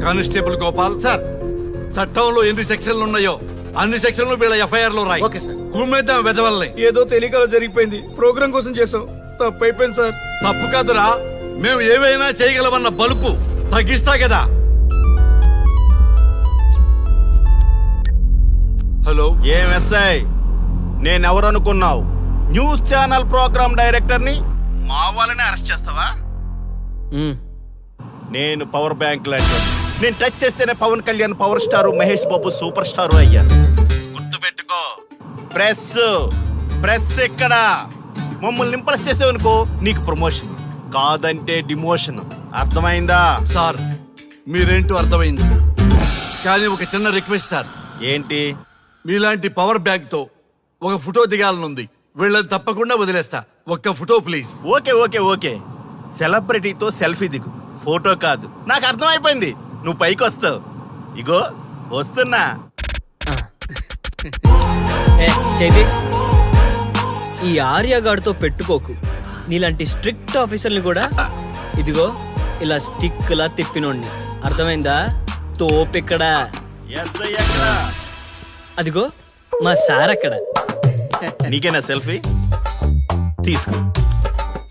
కానిస్టేబుల్ గోపాల్ సార్, చట్టంలో ఎన్ని సెక్షన్లు ఉన్నాయో అన్ని సెక్షన్లు వీళ్ళ ఎఫ్ఐఆర్ లో రాయి. కుమ్మేద్దాం వెదవల్ని. ఏదో తెలియకలో జరిగిపోయింది, ప్రోగ్రామ్ కోసం చేసాం, తప్పు అయిపోయింది సార్. తప్పు కాదురా, మేము ఏవైనా చేయగలమన్న బలుపు తగ్గిస్తా కదా. హలో, ఏం ఎస్ఐ, నేనెవరు అనుకున్నావు? న్యూస్ ఛానల్ ప్రోగ్రామ్ డైరెక్టర్ ని మా వాళ్ళని అరెస్ట్ చేస్తావా? నేను పవర్ బ్యాంక్ లాంటి, నేను టచ్ చేస్తేనే Pawan Kalyan power star, Mahesh Babu super star అయ్యారు. గుర్తుపెట్టుకో, ప్రెస్ ఇక్కడ మమ్మల్ని ఇంప్రెస్ చేసేవనుకో నీకు ప్రమోషన్, కాదంటే డిమోషన్. అర్థమైందా? సార్ మీరేంటో అర్థమైంది, కానీ ఒక చిన్న రిక్వెస్ట్ సార్. ఏంటి? మీలాంటి పవర్ బ్యాంక్ తో ఒక ఫోటో దిగాలనుంది. వీళ్ళని తప్పకుండా వదిలేస్తా, ఒక్క photo please. Okay okay okay, సెలబ్రిటీతో సెల్ఫీ దిగు, ఫోటో కాదు. నాకు అర్థమైపోయింది, నువ్వు పైకి వస్తావు. ఇగో వస్తున్నా. చైతి, ఈ ఆర్యగాడితో పెట్టుకోకు. నీలాంటి స్ట్రిక్ట్ ఆఫీసర్ని కూడా ఇదిగో ఇలా స్టిక్ లా తిప్పినోడిని. అర్థమైందా? తోపిక్కడ. అదిగో మా సార్ అక్కడ. నీకేనా సెల్ఫీ? తీసుకో.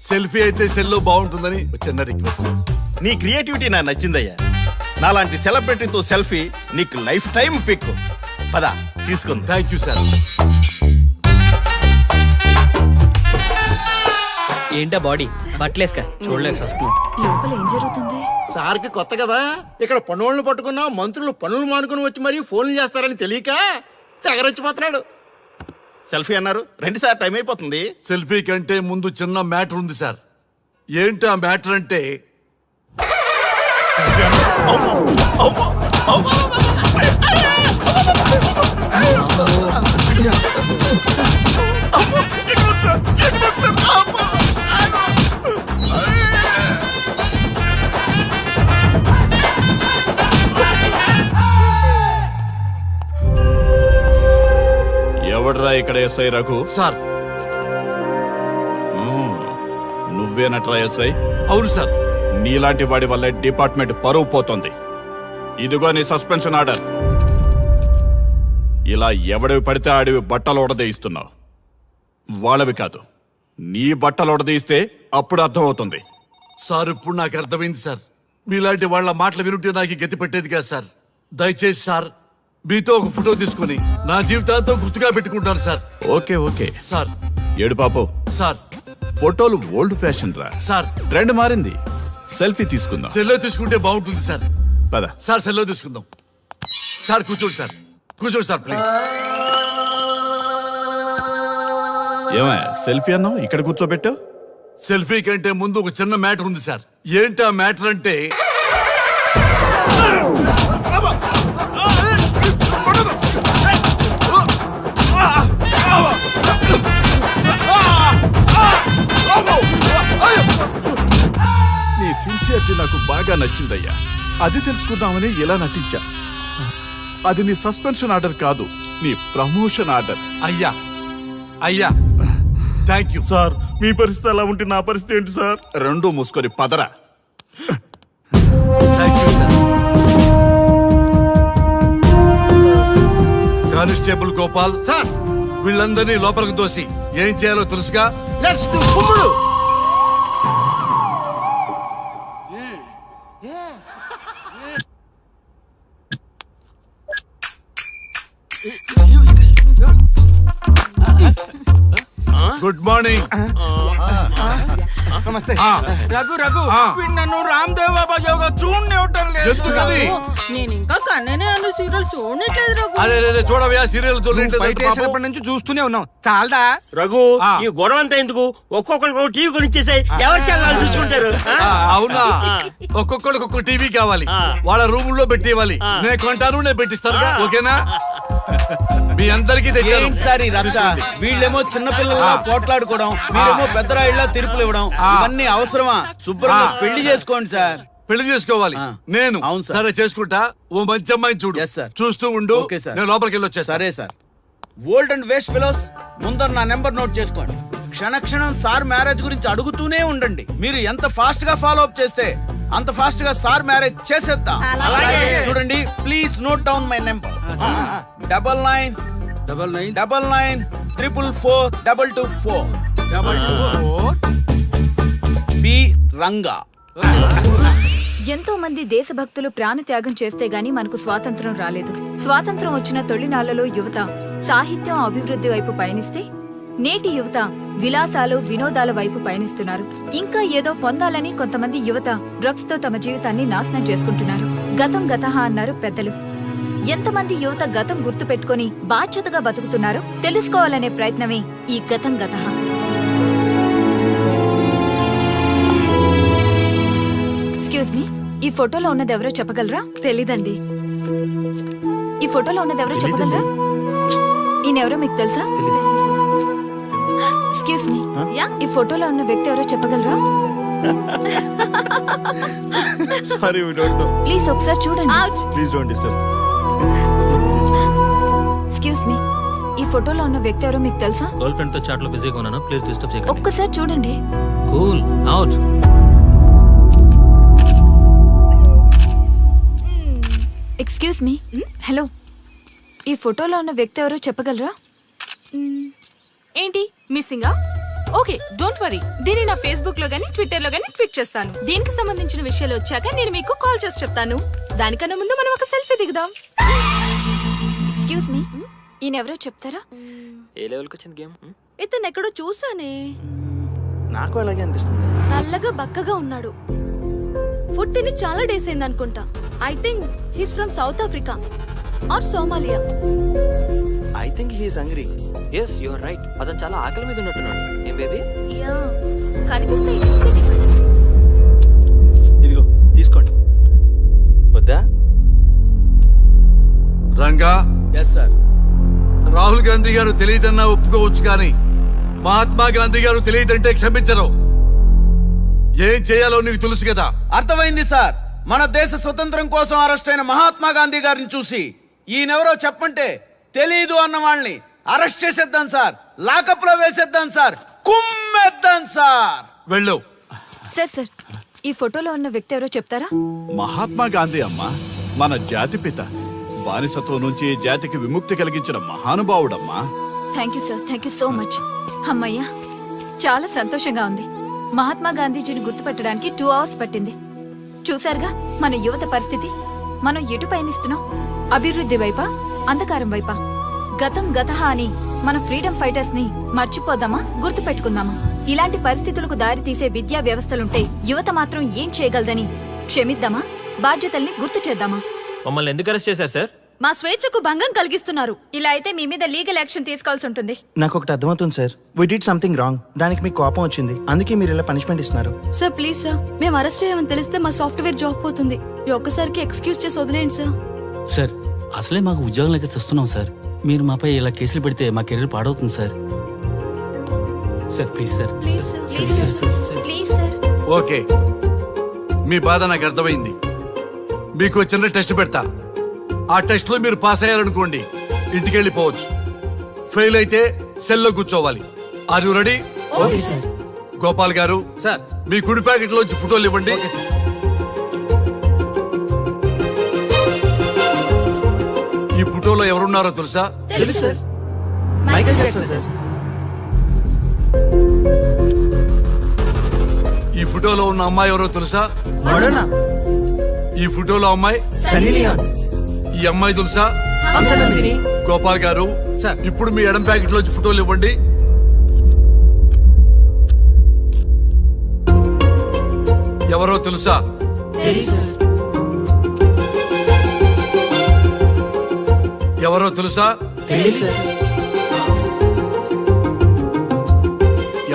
సెల్ఫీ అయితే సెల్లో బాగుంటుందని చిన్న రిక్వెస్ట్. నీ క్రియేటివిటీ నాకు నచ్చిందయ్యా. నాలాంటి సెలబ్రిటీతో సెల్ఫీ నీకు లైఫ్ టైం పిక్. పద తీసుకుంది. Thank you sir. ఏంటా బాడీ బట్టలేసుక చూడలేక వస్తున్నాం. లోపల ఏం జరుగుతుంది? సార్కి కొత్త కదా, ఇక్కడ పనులను పట్టుకున్నా మంత్రులు పనులు మానుకుని వచ్చి మరీ ఫోన్లు చేస్తారని తెలియక తెగరొచ్చిపోతున్నాడు. సెల్ఫీ అన్నారు, రండి సార్, టైం అయిపోతుంది. సెల్ఫీ కంటే ముందు చిన్న మ్యాటర్ ఉంది సార్. ఏంటి ఆ మ్యాటర్ అంటే ఎవడ్రా ఇక్కడ ఎస్ఐ రఘు? సార్. నువ్వేనట్రా ఎస్ఐ? అవును సార్. నీలాంటి వాడి వల్ల డిపార్ట్మెంట్ పరువు పోతుంది. ఇదిగో నీ సస్పెన్షన్ ఆర్డర్. ఇలా ఎవడివి పడితే ఆడివి బట్టలు ఉడదీయిస్తున్నావు. వాళ్ళవి కాదు, నీ బట్టలు ఉడదీయిస్తే అప్పుడు అర్థమవుతుంది. సార్ ఇప్పుడు నాకు అర్థమైంది సార్. మీలాంటి వాళ్ళ మాటలు వినుంటే నాకు గతి పెట్టేది కాదు సార్. దయచేసి సార్ మీతో ఒక ఫోటో తీసుకుని నా జీవితాంతో గుర్తుగా పెట్టుకుంటాను సార్. Okay okay sir. ఏడు పాపు సార్. ఫోటోలు ఓల్డ్ ఫ్యాషన్ రా సార్. ట్రెండ్ మారింది. సెల్ఫీ తీసుకుందాం. సెల్లో తీసుకుంటే బాగుంటుంది సార్. పద సార్ సెల్లో తీసుకుందాం. సార్ కూర్చోండి సార్, కూర్చోండి సార్ ప్లీజ్. ఏమయ్యా సెల్ఫీ అన్నావు, ఇక్కడ కూర్చోబెట్టావు? సెల్ఫీ కంటే ముందు ఒక చిన్న మ్యాటర్ ఉంది సార్. ఏంటి ఆ మ్యాటర్ అంటే నీ సిన్సియరిటీ నాకు బాగా నచ్చిందయ్యా. అది తెలుసుకుందామని ఇలా నటించా. అది నీ సస్పెన్షన్ ఆర్డర్ కాదు, నీ ప్రమోషన్ ఆర్డర్. అయ్యా అయ్యా థ్యాంక్ యూ సార్. మీ పరిస్థితి అలా ఉంటే నా పరిస్థితి ఏంటి సార్? రెండు మూసుకొని పదరా. కానిస్టేబుల్ గోపాల్ సార్, వీళ్ళందరినీ లోపలికి దోసి ఏం చేయాలో తెలుసుగా. లెట్స్ డు కుమ్ముడు. Good morning. నమస్తే. రఘు రఘు నన్ను రామ్దేవ్ బాబా యోగా చూడనివ్వటం లేదు. నేను ఇంకా కన్ననే అను సీరియల్ చూడట్లేదు రఘు. అరే చూడవయ్యా సీరియల్ నుంచి చూస్తూనే ఉన్నాం. చాలదా రఘు? ఈ గొడవ అంతా ఎందుకు? ఒక్కొక్కరికి టీవీ కొనిచ్చేసాయి, ఎవరి ఛానల్ చూసుకుంటారు. అవునా? ఒక్కొక్కడికి ఒక్కొక్క టీవీ కావాలి, వాళ్ళ రూమ్ లో పెట్టి ఇవ్వాలి. నేను కొంటాను, నేను పెట్టిస్తాను. ఓకేనా? మీ అందరికీ తెచ్చాను. వీళ్ళేమో చిన్నపిల్లల పోట్లాడుకోవడం, మీరేమో పెద్దరాయిళ్ళ తీర్పులు ఇవ్వడం, ఇవన్నీ అవసరమా? శుభ్రంగా పెళ్లి చేసుకోండి సార్. పెళ్లి చేసుకోవాలి నేను. సరే చేసుకుంటా. ఓ మంచి అమ్మాయిని చూడు. చూస్తూ ఉండు. నేను లోపలికి వెళ్ళి వచ్చా. సరే sir. Old and waste fellows, ముందర నా నెంబర్ నోట్ చేసుకోండి. క్షణక్షణం సార్ మ్యారేజ్ గురించి అడుగుతూనే ఉండండి. మీరు ఎంత ఫాస్ట్ గా ఫాలో అప్ చేస్తే అంత ఫాస్ట్ గా సార్ మ్యారేజ్ చేసేద్దాం. చూడండి, please note down my number. 9999442224. P Ranga. ఎంతో మంది దేశభక్తులు ప్రాణత్యాగం చేస్తే గాని మనకు స్వాతంత్రం రాలేదు. స్వాతంత్రం వచ్చిన తొలినాళ్లలో యువత సాహిత్యం అభివృద్ధి వైపు పయనిస్తే నేటి యువత విలాసాలు వినోదాల వైపు పయనిస్తున్నారు. ఇంకా ఏదో పొందాలని కొంతమంది యువత డ్రగ్స్ తో తమ జీవితాన్ని నాశనం చేసుకుంటున్నారు. గతం గతహ అన్నారు పెద్దలు. ఎంతమంది యువత గతం గుర్తు పెట్టుకుని బాధ్యతగా బతుకుతున్నారో తెలుసుకోవాలనే ప్రయత్నమే ఈ గతం గతహ. ఎక్స్క్యూజ్ మీ, ఈ ఫోటోలో ఉన్నది ఎవరో చెప్పగలరా? తెలీదండి. ఈ ఫోటోలో ఉన్నది ఎవరో చెప్పగలరా? ఈయనెవరో మీకు తెలుసా? ఎక్స్క్యూజ్ మీ, ఈ ఫోటోలో ఉన్న వ్యక్తి ఎవరో చెప్పగలరా? Sorry, we don't know. Please ఒకసారి చూడండి. Please don't disturb. Excuse me, ఈ ఫోటోలో ఉన్న వ్యక్తి ఎవరో మీకు తెలుసా? గర్ల్ ఫ్రెండ్ తో చాట్ లో బిజీగా ఉన్నాను, ప్లీజ్ డిస్టర్బ్ చేయకండి. ఒక్కసారి చూడండి. Cool out. Excuse me, hello, ఈ ఫోటోలో ఉన్న వ్యక్తి ఎవరో చెప్పగలరా? ఏంటి మిస్సింగా? ఓకే డోంట్ వరీ దీన్ని నా ఫేస్బుక్ లో గానీ ట్విట్టర్ లో గానీ ట్వీట్ చేస్తాను. దీనికి సంబంధించిన విషయాలు వచ్చాక నేను మీకు కాల్ చేసి చెప్తాను. దానికన్నా ముందు మనం ఒక సెల్ఫీ దిగుదాం. ఎక్స్క్యూజ్ మీ, ఈయనెవరో చెప్తారా? ఏ లెవెల్కి వచ్చింది గేమ్? ఇతను ఎక్కడో చూసానే. నాకు అలాగే అనిపిస్తుంది. నల్లగా బక్కగా ఉన్నాడు. ఫుడ్ తిని చాలా డేస్ అయింది అనుకుంటా. I think he's from South Africa or Somalia. I think he's hungry. Yes you are right. అతను చాలా ఆకలి మీద ఉన్నట్టున్నాడు. ఏం బేబీ? యా కనిపిస్తే ఇదిగో తీసుకోండి. వద్దా? రంగా. Yes sir. రాహుల్ గాంధీ గారు తెలియదన్నా ఒప్పుకోవచ్చు కానీ మహాత్మా గాంధీ గారు తెలియదంటే క్షమించరు. ఏం చేయాలో నీకు తెలుసు కదా. అర్థమైంది సార్. మన దేశ స్వతంత్రం కోసం అరెస్ట్ అయిన మహాత్మా గాంధీ గారిని చూసి ఈయనెవరో చెప్పంటే తెలీదు అన్న వాళ్ళని అరెస్ట్ చేసేద్దాం సార్. లాకప్ లో వేసేద్దాం సార్. కుమ్మేద్దాం సార్. వెళ్ళు. సార్ సార్, ఈ ఫోటోలో ఉన్న వ్యక్తి ఎవరో చెప్తారా? మహాత్మా గాంధీ అమ్మా, మన జాతిపిత. బానిసత్వం నుంచి జాతికి విముక్తి కలిగించిన మహానుభావుడమ్మా. Thank you sir, thank you so much. అమ్మయ్యా, చాలా సంతోషంగా ఉంది. మహాత్మా గాంధీజీని గుర్తుపెట్టడానికి 2 hours పట్టింది. చూసారుగా మన యువత పరిస్థితి. మనం ఎటు పయనిస్తున్నాం? అభివృద్ధి వైపా, అంధకారం వైపా? గతం గతహ అని మన ఫ్రీడమ్ ఫైటర్స్ ని మర్చిపోదామా, గుర్తు పెట్టుకుందామా? ఇలాంటి పరిస్థితులకు దారి తీసే విద్యా వ్యవస్థలుంటే యువత మాత్రం ఏం చేయగలదని క్షమిద్దామా, బాధ్యతల్ని గుర్తు చేద్దామా? మమ్మల్ని ఎందుకు అరెస్ట్ చేశారు సార్? మా స్వేచ్ఛకు భంగం కలిగిస్తున్నారు. ఇలా అయితే మీ మీద లీగల్ యాక్షన్ తీసుకోవాల్సి ఉంటుంది. నాకు ఒకటి అర్థమవుతుంది sir. We did something wrong. దానికి మీకు కోపం వచ్చింది, అందుకే మీరు ఇలా పనిష్మెంట్ ఇస్తున్నారు. సార్ ప్లీజ్ సార్, మేము అరెస్ట్ చేయమని తెలిస్తే మా సాఫ్ట్వేర్ జాబ్ పోతుంది. ఈ ఒక్కసారికి ఎక్స్క్యూజ్ చేసి వదిలేండి సార్. సార్ అసలే మాకు ఉద్యోగం లేక చూస్తున్నాం సార్. మీరు మాపై ఇలా కేసులు పెడితే మా కెరీర్ పాడవుతుంది sir. Sir please sir. Please sir. Please sir. Okay, మీ బాధ నాకు అర్థమైంది. మీకు చిన్న టెస్ట్ పెడతా. ఆ టెస్ట్ లో మీరు పాస్ అయ్యారనుకోండి, ఇంటికి వెళ్ళిపోవచ్చు. ఫెయిల్ అయితే సెల్లో కూర్చోవాలి. Are you ready? Okay sir. Gopal garu sir, మీ కుడి ప్యాకెట్ లోంచి ఫోటోలు ఇవ్వండి. ఈ ఫోటోలో ఎవరున్నారో తెలుసా? తెలుసు సార్. Michael Jackson sir. ఈ ఫోటోలో ఉన్న అమ్మాయి ఎవరో తెలుసా? మడోనా. ఈ ఫోటోలో అమ్మాయి సన్నీ లియోన్. ఈ అమ్మాయి తెలుసా? హంసనందిని. గోపాల్ గారు సార్, ఇప్పుడు మీ ఎడం ప్యాకెట్ లోంచి ఫోటోలు ఇవ్వండి. ఎవరో తెలుసా? ఎవరో తెలుసా?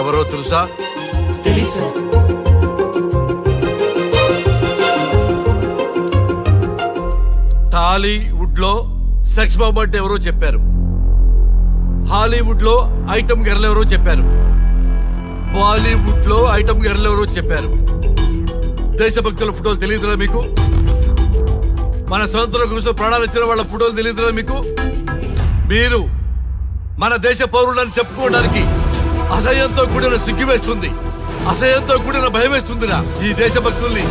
ఎవరో తెలుసా? టాలీవుడ్ లో సెక్స్ బాంబ్ అంటే ఎవరో చెప్పారు. హాలీవుడ్ లో ఐటమ్ గర్ల్ ఎవరో చెప్పారు. బాలీవుడ్ లో ఐటమ్ గర్ల్ ఎవరో చెప్పారు. దేశభక్తుల ఫోటోలు తెలియదురా మీకు? మన స్వతంత్రం కోసం ప్రాణాలు ఇచ్చిన వాళ్ళ ఫోటోలు తెలియదురా మీకు? మీరు మన దేశ పౌరులని చెప్పుకోవడానికి అసహ్యంతో కూడిన సిగ్గు వేస్తుంది, అసహ్యంతో కూడిన భయం వేస్తుందిరా. ఈ దేశభక్తుల్ని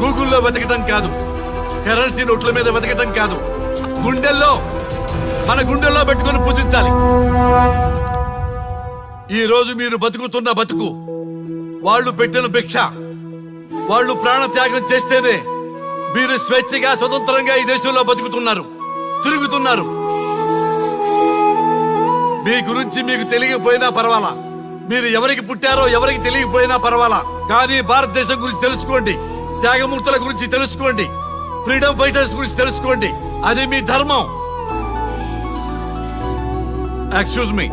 గూగుల్లో వెతకటం కాదు, కరెన్సీ నోట్ల మీద వెతకటం కాదు, గుండెల్లో మన గుండెల్లో పెట్టుకొని పూజించాలి. ఈ రోజు మీరు బతుకుతున్న బతుకు వాళ్ళు పెట్టిన భిక్ష. వాళ్ళు ప్రాణ త్యాగం చేస్తేనే మీరు స్వేచ్ఛగా స్వతంత్రంగా ఈ దేశంలో బతుకుతున్నారు, తిరుగుతున్నారు. మీ గురించి మీకు తెలియకపోయినా పర్వాలా, మీరు ఎవరికి పుట్టారో ఎవరికి తెలియకపోయినా పర్వాలా, కానీ భారతదేశం గురించి తెలుసుకోండి, త్యాగమూర్తుల గురించి తెలుసుకోండి, ఫ్రీడమ్ ఫైటర్స్ గురించి తెలుసుకోండి. అది మీ ధర్మం. Excuse me.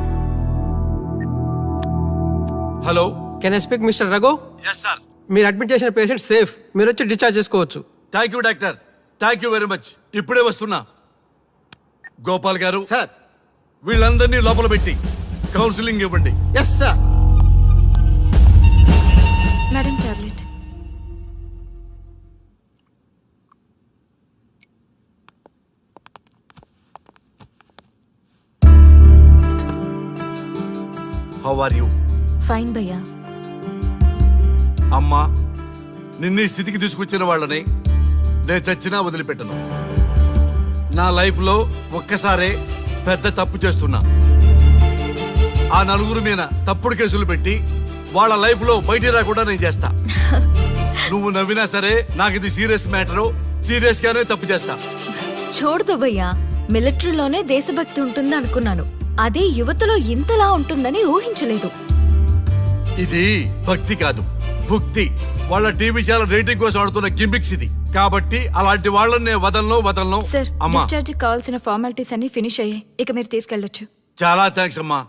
Hello, can I speak mister Raghu? Yes sir. మీరు అడ్మిట్ చేసిన పేషెంట్ సేఫ్. మీరు వచ్చి డిశ్చార్జ్ చేసుకోవచ్చు. Thank you doctor, thank you very much. ఇప్పుడే వస్తున్నా. గోపాల్ గారు సార్, వీళ్ళందరినీ లోపల పెట్టి కౌన్సిలింగ్ ఇవ్వండి. Yes sir. Madam tablet. How are you? Fine భయ్యా. అమ్మా, నిన్ను ఈ స్థితికి తీసుకొచ్చిన వాళ్ళని నేను చచ్చినా వదిలిపెట్టను. నా లైఫ్ లో ఒక్కసారే పెద్ద తప్పు చేస్తున్నా. ఆ నలుగురు మీద తప్పుడు కేసులు పెట్టి వాళ్ళ లైఫ్ లో బయట రాకుండా నేను చేస్తా. నువ్వు నవ్వినా సరే నాకు ఇది సీరియస్ మ్యాటర్, సీరియస్ గానే తప్పు చేస్తా. చూడదు భయ్యా, మిలిటరీలోనే దేశభక్తి ఉంటుంది అనుకున్నాను, అదే యువతలో ఇంతలా ఉంటుందని ఊహించలేదు. ఇది భక్తి కాదు, భుక్తి. వాళ్ళ టీవీ ఛానల్ రేటింగ్ కోసం ఆడుతున్న గిమ్మిక్స్ ఇది. కాబట్టి అలాంటి వాళ్ళని నేను వదలను. సార్, అమ్మా డిశ్చార్జ్ కావాల్సిన ఫార్మాలిటీస్ అన్ని ఫినిష్ అయ్యాయి, ఇక మీరు తీసుకెళ్ళొచ్చు. చాలా థ్యాంక్స్ అమ్మా.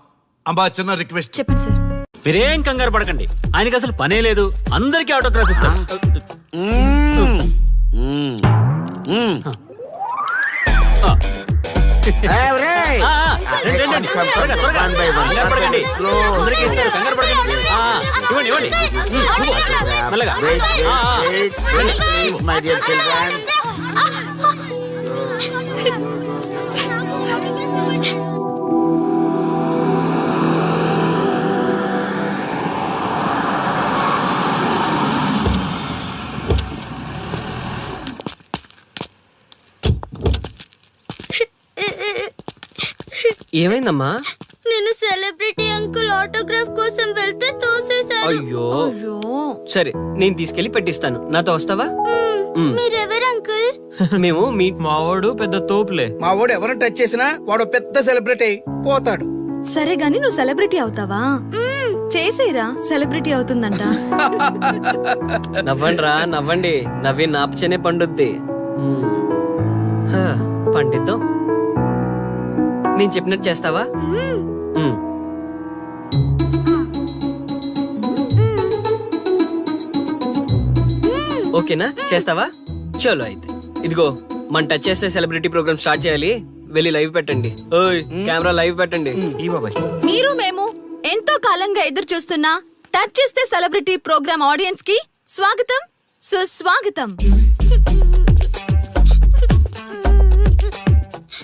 అమ్మా చిన్న రిక్వెస్ట్. చెప్పండి సార్. మీరేం కంగారు పడకండి, ఆయనకి అసలు పనే లేదు, అందరికీ ఆటోగ్రాఫ్ ఇస్తాం. ఏమైందమ్మా? నేను సెలబ్రిటీ అంకుల్ ఆటోగ్రాఫ్ కోసం వెళ్తే తోసేశారు. అయ్యో, సరే నేను తీసుకెళ్లి పెట్టిస్తాను, నాతో వస్తావా? మీరెవరు అంకుల్? మేము మీ మావాడు పెద్ద తోపులే. మావాడు ఎవరిని టచ్ చేసినా వాడు పెద్ద సెలబ్రిటీ పోతాడు. సరే గాని నువ్వు సెలబ్రిటీ అవుతావా? చేసేరా, సెలబ్రిటీ అవుతుందంట. నవ్వండిరా, నవ్వండి. నవ్వి నాపచనే పండుద్ది. పండిద్దాం. నేను చెప్పినట్టు చేస్తావా? ఓకేనా, చేస్తావా? చలో అయితే. ఇదిగో, మన టచ్ చేస్తే సెలబ్రిటీ ప్రోగ్రామ్ స్టార్ట్ చేయాలి. వెళ్ళి లైవ్ పెట్టండి. ఓయ్, కెమెరా లైవ్ పెట్టండి. ఈ బాబాయ్, మీరు మేము ఎంతో కాలంగా ఎదురు చూస్తున్నా టచ్ చేస్తే సెలబ్రిటీ ప్రోగ్రామ్ ఆడియన్స్ కి స్వాగతం, సుస్వాగతం.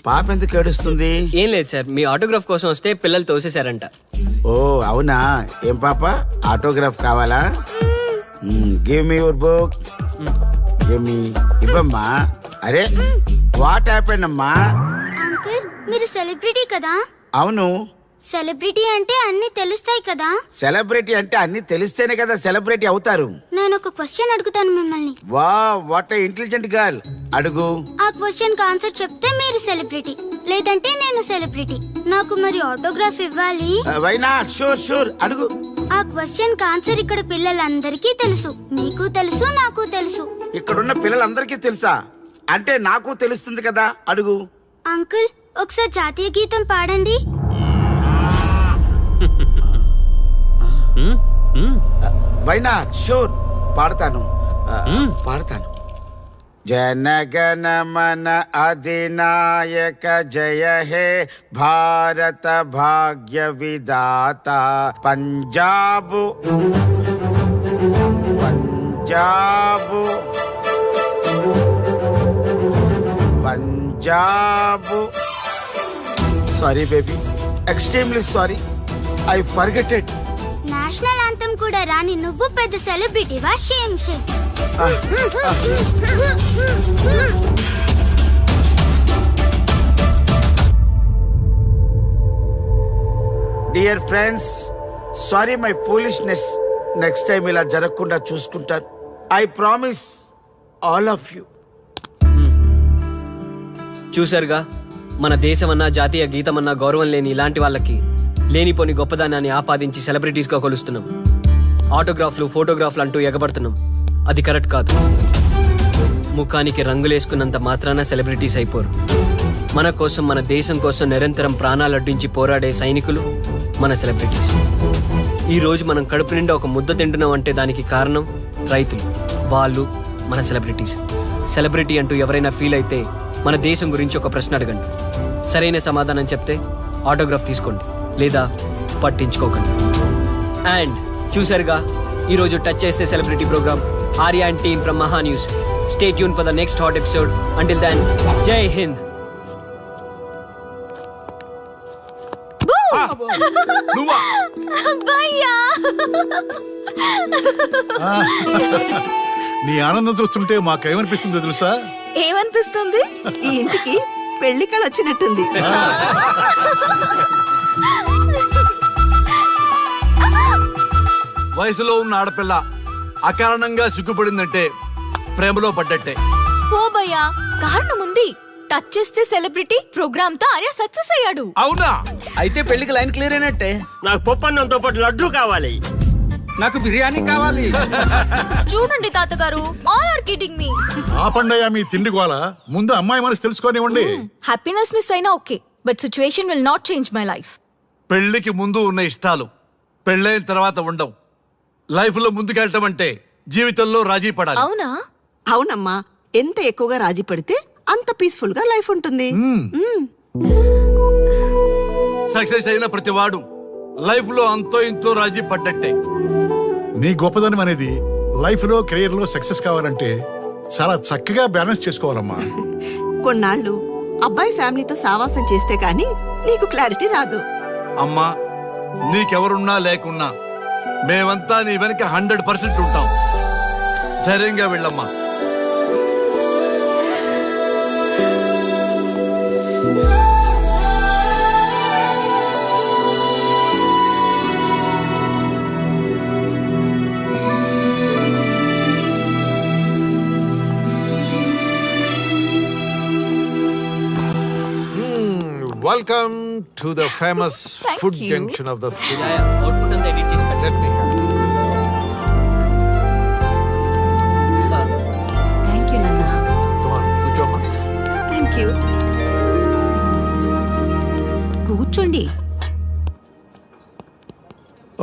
పాప ఎందుకు ఏడుస్తుంది? ఏం లేదు సార్, మీ ఆటోగ్రాఫ్ కోసం వస్తే పిల్లలు తోసేశారంట. ఓ అవునా? ఏం పాప, ఆటోగ్రాఫ్ కావాలా? Give me your book. Give me. ఇవ్వమ్మా. అరే వాట్ హ్యాపెండ్ అమ్మా? అంకుల్, మీరు సెలబ్రిటీ కదా? అవును. సెలబ్రిటీ అంటే అన్ని తెలుస్తాయి కదా? సెలబ్రిటీ అంటే అన్ని తెలిస్తేనే కదా సెలబ్రిటీ అవుతారు. నేను ఒక క్వశ్చన్ అడుగుతాను మిమ్మల్ని. వా, వాట్ ఏ ఇంటెలిజెంట్ గర్ల్. అడుగు. ఆ క్వశ్చన్ కి ఆన్సర్ చెప్తే మీరు సెలబ్రిటీ, లేదంటే నేను సెలబ్రిటీ. నాకు మరి ఆటోగ్రాఫ్ ఇవ్వాలి. Why not? షూర్ షూర్, అడుగు. ఆ క్వశ్చన్ కి ఆన్సర్ ఇక్కడ పిల్లలందరికీ తెలుసు, మీకు తెలుసు, నాకు తెలుసు. ఇక్కడున్న పిల్లలందరికీ తెలుసా? అంటే నాకు తెలుస్తుంది కదా. అడుగు. అంకుల్, ఒకసారి జాతీయ గీతం పాడండి. Why not? షూర్, పాడతాను. పాడతాను. జనగణ మన అధినాయక జయ హే భారత భాగ్య విధాత. Punjab Punjab Punjab. Sorry baby, extremely sorry, I forget it. National anthem కూడా రాని నువ్వు పెద్ద సెలబ్రిటీవా? Shame shame. Dear friends, sorry my foolishness. Next time ఇలా జరగకుండా చూసుకుంటాను. I promise all of you. చూశారుగా, మన దేశమన్నా జాతీయ గీతమన్నా గౌరవం లేని ఇలాంటి వాళ్ళకి లేనిపోని గొప్పదానాన్ని ఆపాదించి సెలబ్రిటీస్గా కొలుస్తున్నాం. ఆటోగ్రాఫ్లు, ఫోటోగ్రాఫ్లు అంటూ ఎగబడుతున్నాం. అది కరెక్ట్ కాదు. ముఖానికి రంగులేసుకున్నంత మాత్రాన సెలబ్రిటీస్ అయిపోరు. మన కోసం, మన దేశం కోసం నిరంతరం ప్రాణాలు అడ్డించి పోరాడే సైనికులు మన సెలబ్రిటీస్. ఈరోజు మనం కడుపు నిండా ఒక ముద్ద తింటున్నాం అంటే దానికి కారణం రైతులు. వాళ్ళు మన సెలబ్రిటీస్. సెలబ్రిటీ అంటూ ఎవరైనా ఫీల్ అయితే మన దేశం గురించి ఒక ప్రశ్న అడగండి. సరైన సమాధానం చెప్తే ఆటోగ్రాఫ్ తీసుకోండి, లేదా పట్టించుకోకండి. అండ్ చూసారుగా, ఈరోజు టచ్ చేస్తే celebrity programme. Arya and team from Maha news. Stay tune for the next hot episode. Until then, జై హింద్. నీ ఆనందం చూస్తుంటే మాకేమనిపిస్తుందో తెలుసా? ఏమనిపిస్తుంది? ఈ ఇంటికి పెళ్లి కళ వచ్చినట్టుంది. వయసులో ఉన్న ఆడపిల్ల అకారణంగా సిగ్గుపడిందంటే ప్రేమలో పడ్డట్టే. ఓ భయ్యా, కారణం ఉంది. టచ్ చేస్తే సెలబ్రిటీ ప్రోగ్రామ్ తో ఆర్య సక్సెస్ అయ్యాడు. అవునా? అయితే పెళ్లికి లైన్ క్లియర్ అయినట్టే. నాకు పప్పన్నంతో పాటు లడ్డు కావాలి. నాకు బిర్యానీ కావాలి. చూడండి తాతగారు, ఆల్ ఆర్ కిడింగ్ మీ. ఆపండయ్యా మీ తిండి గోల. ముందు అమ్మాయి మనసు తెలుసుకోనివ్వండి. హ్యాపీనెస్ మిస్ అయినా okay, but situation will not change my life. పెళ్లికి ముందు ఉన్న ఇష్టాలు పెళ్ళైన తర్వాత ఉండవు. లైఫ్ లో ముందుకెళ్ళటం అంటే జీవితంలో రాజీ పడాలి. అవునా? అవునమ్మా, ఎంత ఎక్కువగా రాజీ పడితే అంత పీస్ఫుల్ గా లైఫ్ ఉంటుంది. సక్సెస్ అయిన ప్రతి వాడు లైఫ్ లో అంతో ఇంతో రాజీ పడ్డట్టే. నీ గొప్పదనం అనేది లైఫ్ లో కెరీర్ లో సక్సెస్ కావాలంటే చాలా చక్కగా బ్యాలెన్స్ చేసుకోవాలమ్మా. కొన్నాళ్ళు అబ్బాయి ఫ్యామిలీతో సావాసం చేస్తే గానీ నీకు క్లారిటీ రాదు. అమ్మా, నీకెవరున్నా లేకున్నా మేమంతా నీ వెనక 100% ఉంటాం. ధైర్యంగా వెళ్ళమ్మా. Welcome to the famous food junction of the city. Output అంతా ఎడిట్ చేసి పెట్టండి. Let me have it. Thank you నాన్న. Come on, కూర్చోమ్మా. Thank you. కూర్చోండి.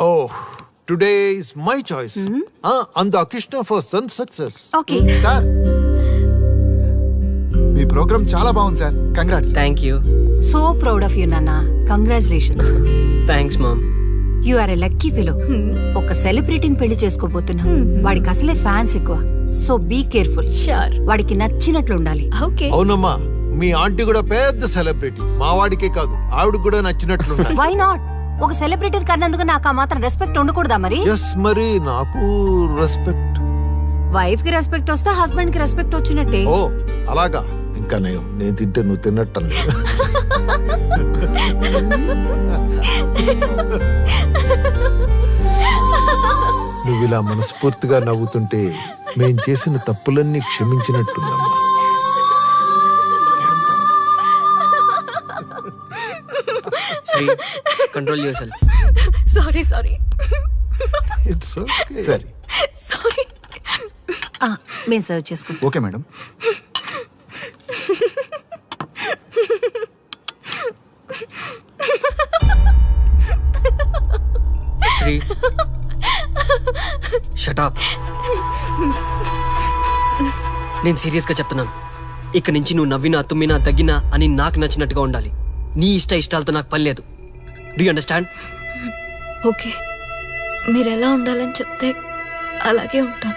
Oh, today is my choice. Andakishna for son success. Okay. Sir, మీ programme చాలా బాగుంది sir. Congrats. Thank you. So proud of you నాన్న. Congratulations. Thanks mom. You are a lucky fellow. ఒక సెలబ్రిటీని పెళ్లి చేసుకోబోతున్నా. వాడికి అసలే ఫ్యాన్స్ ఎక్కువ. So be careful. షూర్. వాడికి నచ్చినట్లు ఉండాలి. ఓకే. అవునమ్మా, మీ ఆంటీ కూడా పెద్ద సెలబ్రిటీ. మా వాడికే కాదు, ఆవిడ కూడా నచ్చినట్లు వై నాట్? ఒక సెలబ్రిటీ కన్నందుకు నాకు ఆ మాత్రం రెస్పెక్ట్ ఉండకూడదా మరి? ఎస్, మరి నాకు రెస్పెక్ట్. వైఫ్ కి రెస్పెక్ట్ వస్తే హస్బెండ్ కి రెస్పెక్ట్ వచ్చినట్టే. ఓ అలాగా? ఇంకా నేను తింటే నువ్వు తిన్నట్టు. నువ్వు ఇలా మనస్ఫూర్తిగా నవ్వుతుంటే మేం చేసిన తప్పులన్నీ క్షమించినట్టుందమ్మా. కంట్రోల్ చేసాలి. Sorry sorry. It's okay. సరే, సారీ. మేము సర్వ్ చేసుకుంటాం. Okay madam. Sri, shut up. నేను సీరియస్ గా చెప్తున్నాను. ఇక్కడి నుంచి నువ్వు నవ్వినా తుమ్మినా దగ్గినా అని నాకు నచ్చినట్టుగా ఉండాలి. నీ ఇష్టాలతో నాకు పని లేదు. Do you understand? ఓకే, మీరు ఎలా ఉండాలని చెప్తే అలాగే ఉంటాను.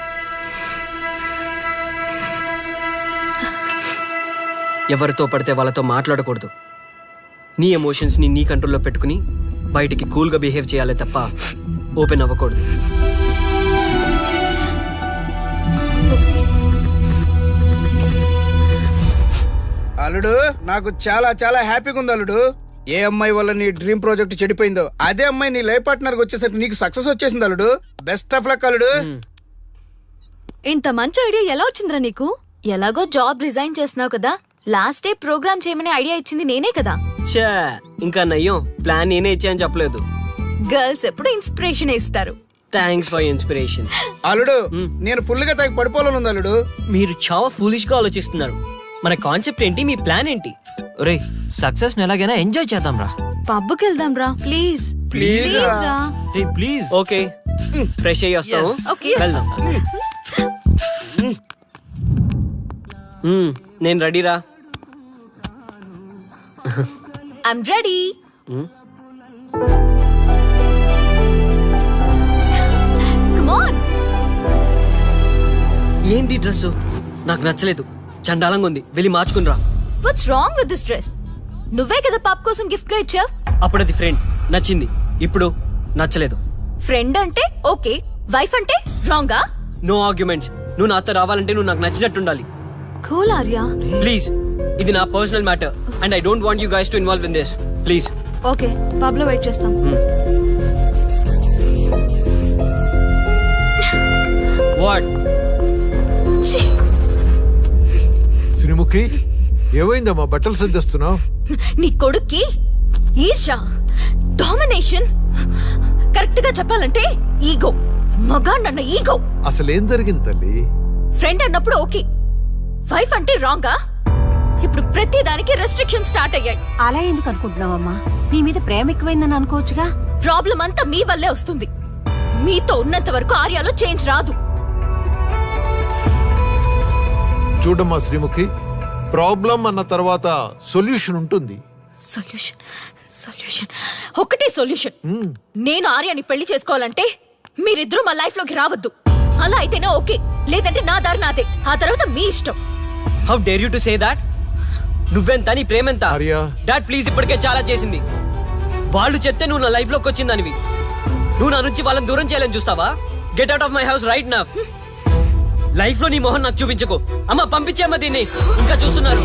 ఎవరితో పడితే వాళ్ళతో మాట్లాడకూడదు. నీ ఎమోషన్స్ని నీ కంట్రోల్లో పెట్టుకుని బయటికి కూల్గా బిహేవ్ చేయాలి తప్ప ఓపెన్ అవ్వకూడదు. అల్లుడు, నాకు చాలా చాలా హ్యాపీగా ఉంది అల్లుడు. ఏ అమ్మాయి వల్ల నీ డ్రీమ్ ప్రాజెక్ట్ చెడిపోయిందో అదే అమ్మాయి నీ లైఫ్ పార్ట్నర్ వచ్చేసరికి నీకు సక్సెస్ వచ్చేసింది అల్లుడు. బెస్ట్ ఆఫ్ లక్ అల్లుడు. ఇంత మంచి ఐడియా ఎలా వచ్చిందిరా నీకు? ఎలాగో జాబ్ రిజైన్ చేస్తున్నావు కదా, లాస్ట్ డే ప్రోగ్రామ్ చేయమనే ఐడియా ఇచ్చింది నేనే కదా. చా, ఇంకా నయ్యం, ప్లాన్ నేనే ఇచ్చాయని చెప్పలేదు. గర్ల్స్ ఎప్పుడు ఇన్స్పిరేషన్ ఇస్తారు. Thanks for inspiration. అల్లుడు, నేను ఫుల్ గా తగ్గ పడిపోవాలని ఉంది అల్లుడు. మీరు చాలా ఫూలిష్ గా ఆలోచిస్తున్నారు. మన కాన్సెప్ట్ ఏంటి, మీ ప్లాన్ ఏంటి? రే, సక్సెస్ ని ఎలాగైనా ఎంజాయ్ చేద్దాం రా. పబ్కి వెళ్దాం రా ప్లీజ్. ప్లీజ్ రా. ప్లీజ్. ఓకే, ఫ్రెష్ అయ్యి వస్తాము. Okay. వెళ్దాం. నేను రెడీరా. I'm ready. Come on. ఏంటి డ్రెస్? నాకు నచ్చలేదు, చండాలంగా ఉంది. వెళ్ళి మార్చుకునిరా. What's wrong with this dress? నువ్వే కదా పాప్ కోసం గిఫ్ట్ గా ఇచ్చావు. అప్పుడు అది ఫ్రెండ్, నచ్చింది. ఇప్పుడు నచ్చలేదు. ఫ్రెండ్ అంటే ఓకే, వైఫ్ అంటే రాంగా? No arguments. నువ్వు నాతో రావాలంటే నువ్వు నాకు నచ్చినట్టు ఉండాలి. కూల్ ఆర్యా. ప్లీజ్, ఇది నా personal matter and I don't want you guys to involve in this. Please. Okay, pub లో వెయిట్ చేస్తాం. వాట్? శ్రీముఖి ఏమైందమ్మా బట్టలు సర్దిస్తున్నావు? నీ కొడుక్కి ఈర్ష, డామినేషన్, కరెక్ట్ గా చెప్పాలంటే ఈగో. మగాండన్న ఈగో. అసలేం జరిగింది తల్లి? ఫ్రెండ్ అన్నప్పుడు ఓకే, వైఫ్ అంటే రాంగా? ఇప్పుడు ప్రతి దానికి రెస్ట్రిక్షన్ స్టార్ట్ అయ్యాయి. అలా ఎందుకు అనుకుంటున్నావమ్మా? నీ మీద ప్రేమ ఎక్కువైందని అనుకోవచ్చుగా. ప్రాబ్లం అంతా మీ వల్లే వస్తుంది. మీతో ఉన్నంత వరకు ఆర్యాలో చేంజ్ రాదు. చూడమ్మా శ్రీముఖి, ప్రాబ్లం అన్న తర్వాత సొల్యూషన్ ఉంటుంది. సొల్యూషన్ ఒకటే సొల్యూషన్. నేను ఆర్యాని పెళ్లి చేసుకోవాలంటే మీరిద్దరూ మా లైఫ్ లోకి రావద్దు. అలా అయితేనే ఓకే, లేదంటే నా దారి నాదే. ఆ తర్వాత మీ ఇష్టం. How dare you to say that? నువ్వెంత, నీ ప్రేమెంత? డాడ్ ప్లీజ్, ఇప్పటికే చాలా చేసింది. వాళ్ళు చెప్తే నువ్వు నా లైఫ్ లోకి వచ్చిందానివి. నువ్వు నా నుంచి వాళ్ళని దూరం చేయాలని చూస్తావా? Get out of my house right now. Life లో నీ మొహం నాకు చూపించకు. అమ్మ పంపించేమ్మా దీన్ని, ఇంకా చూస్తున్నారు.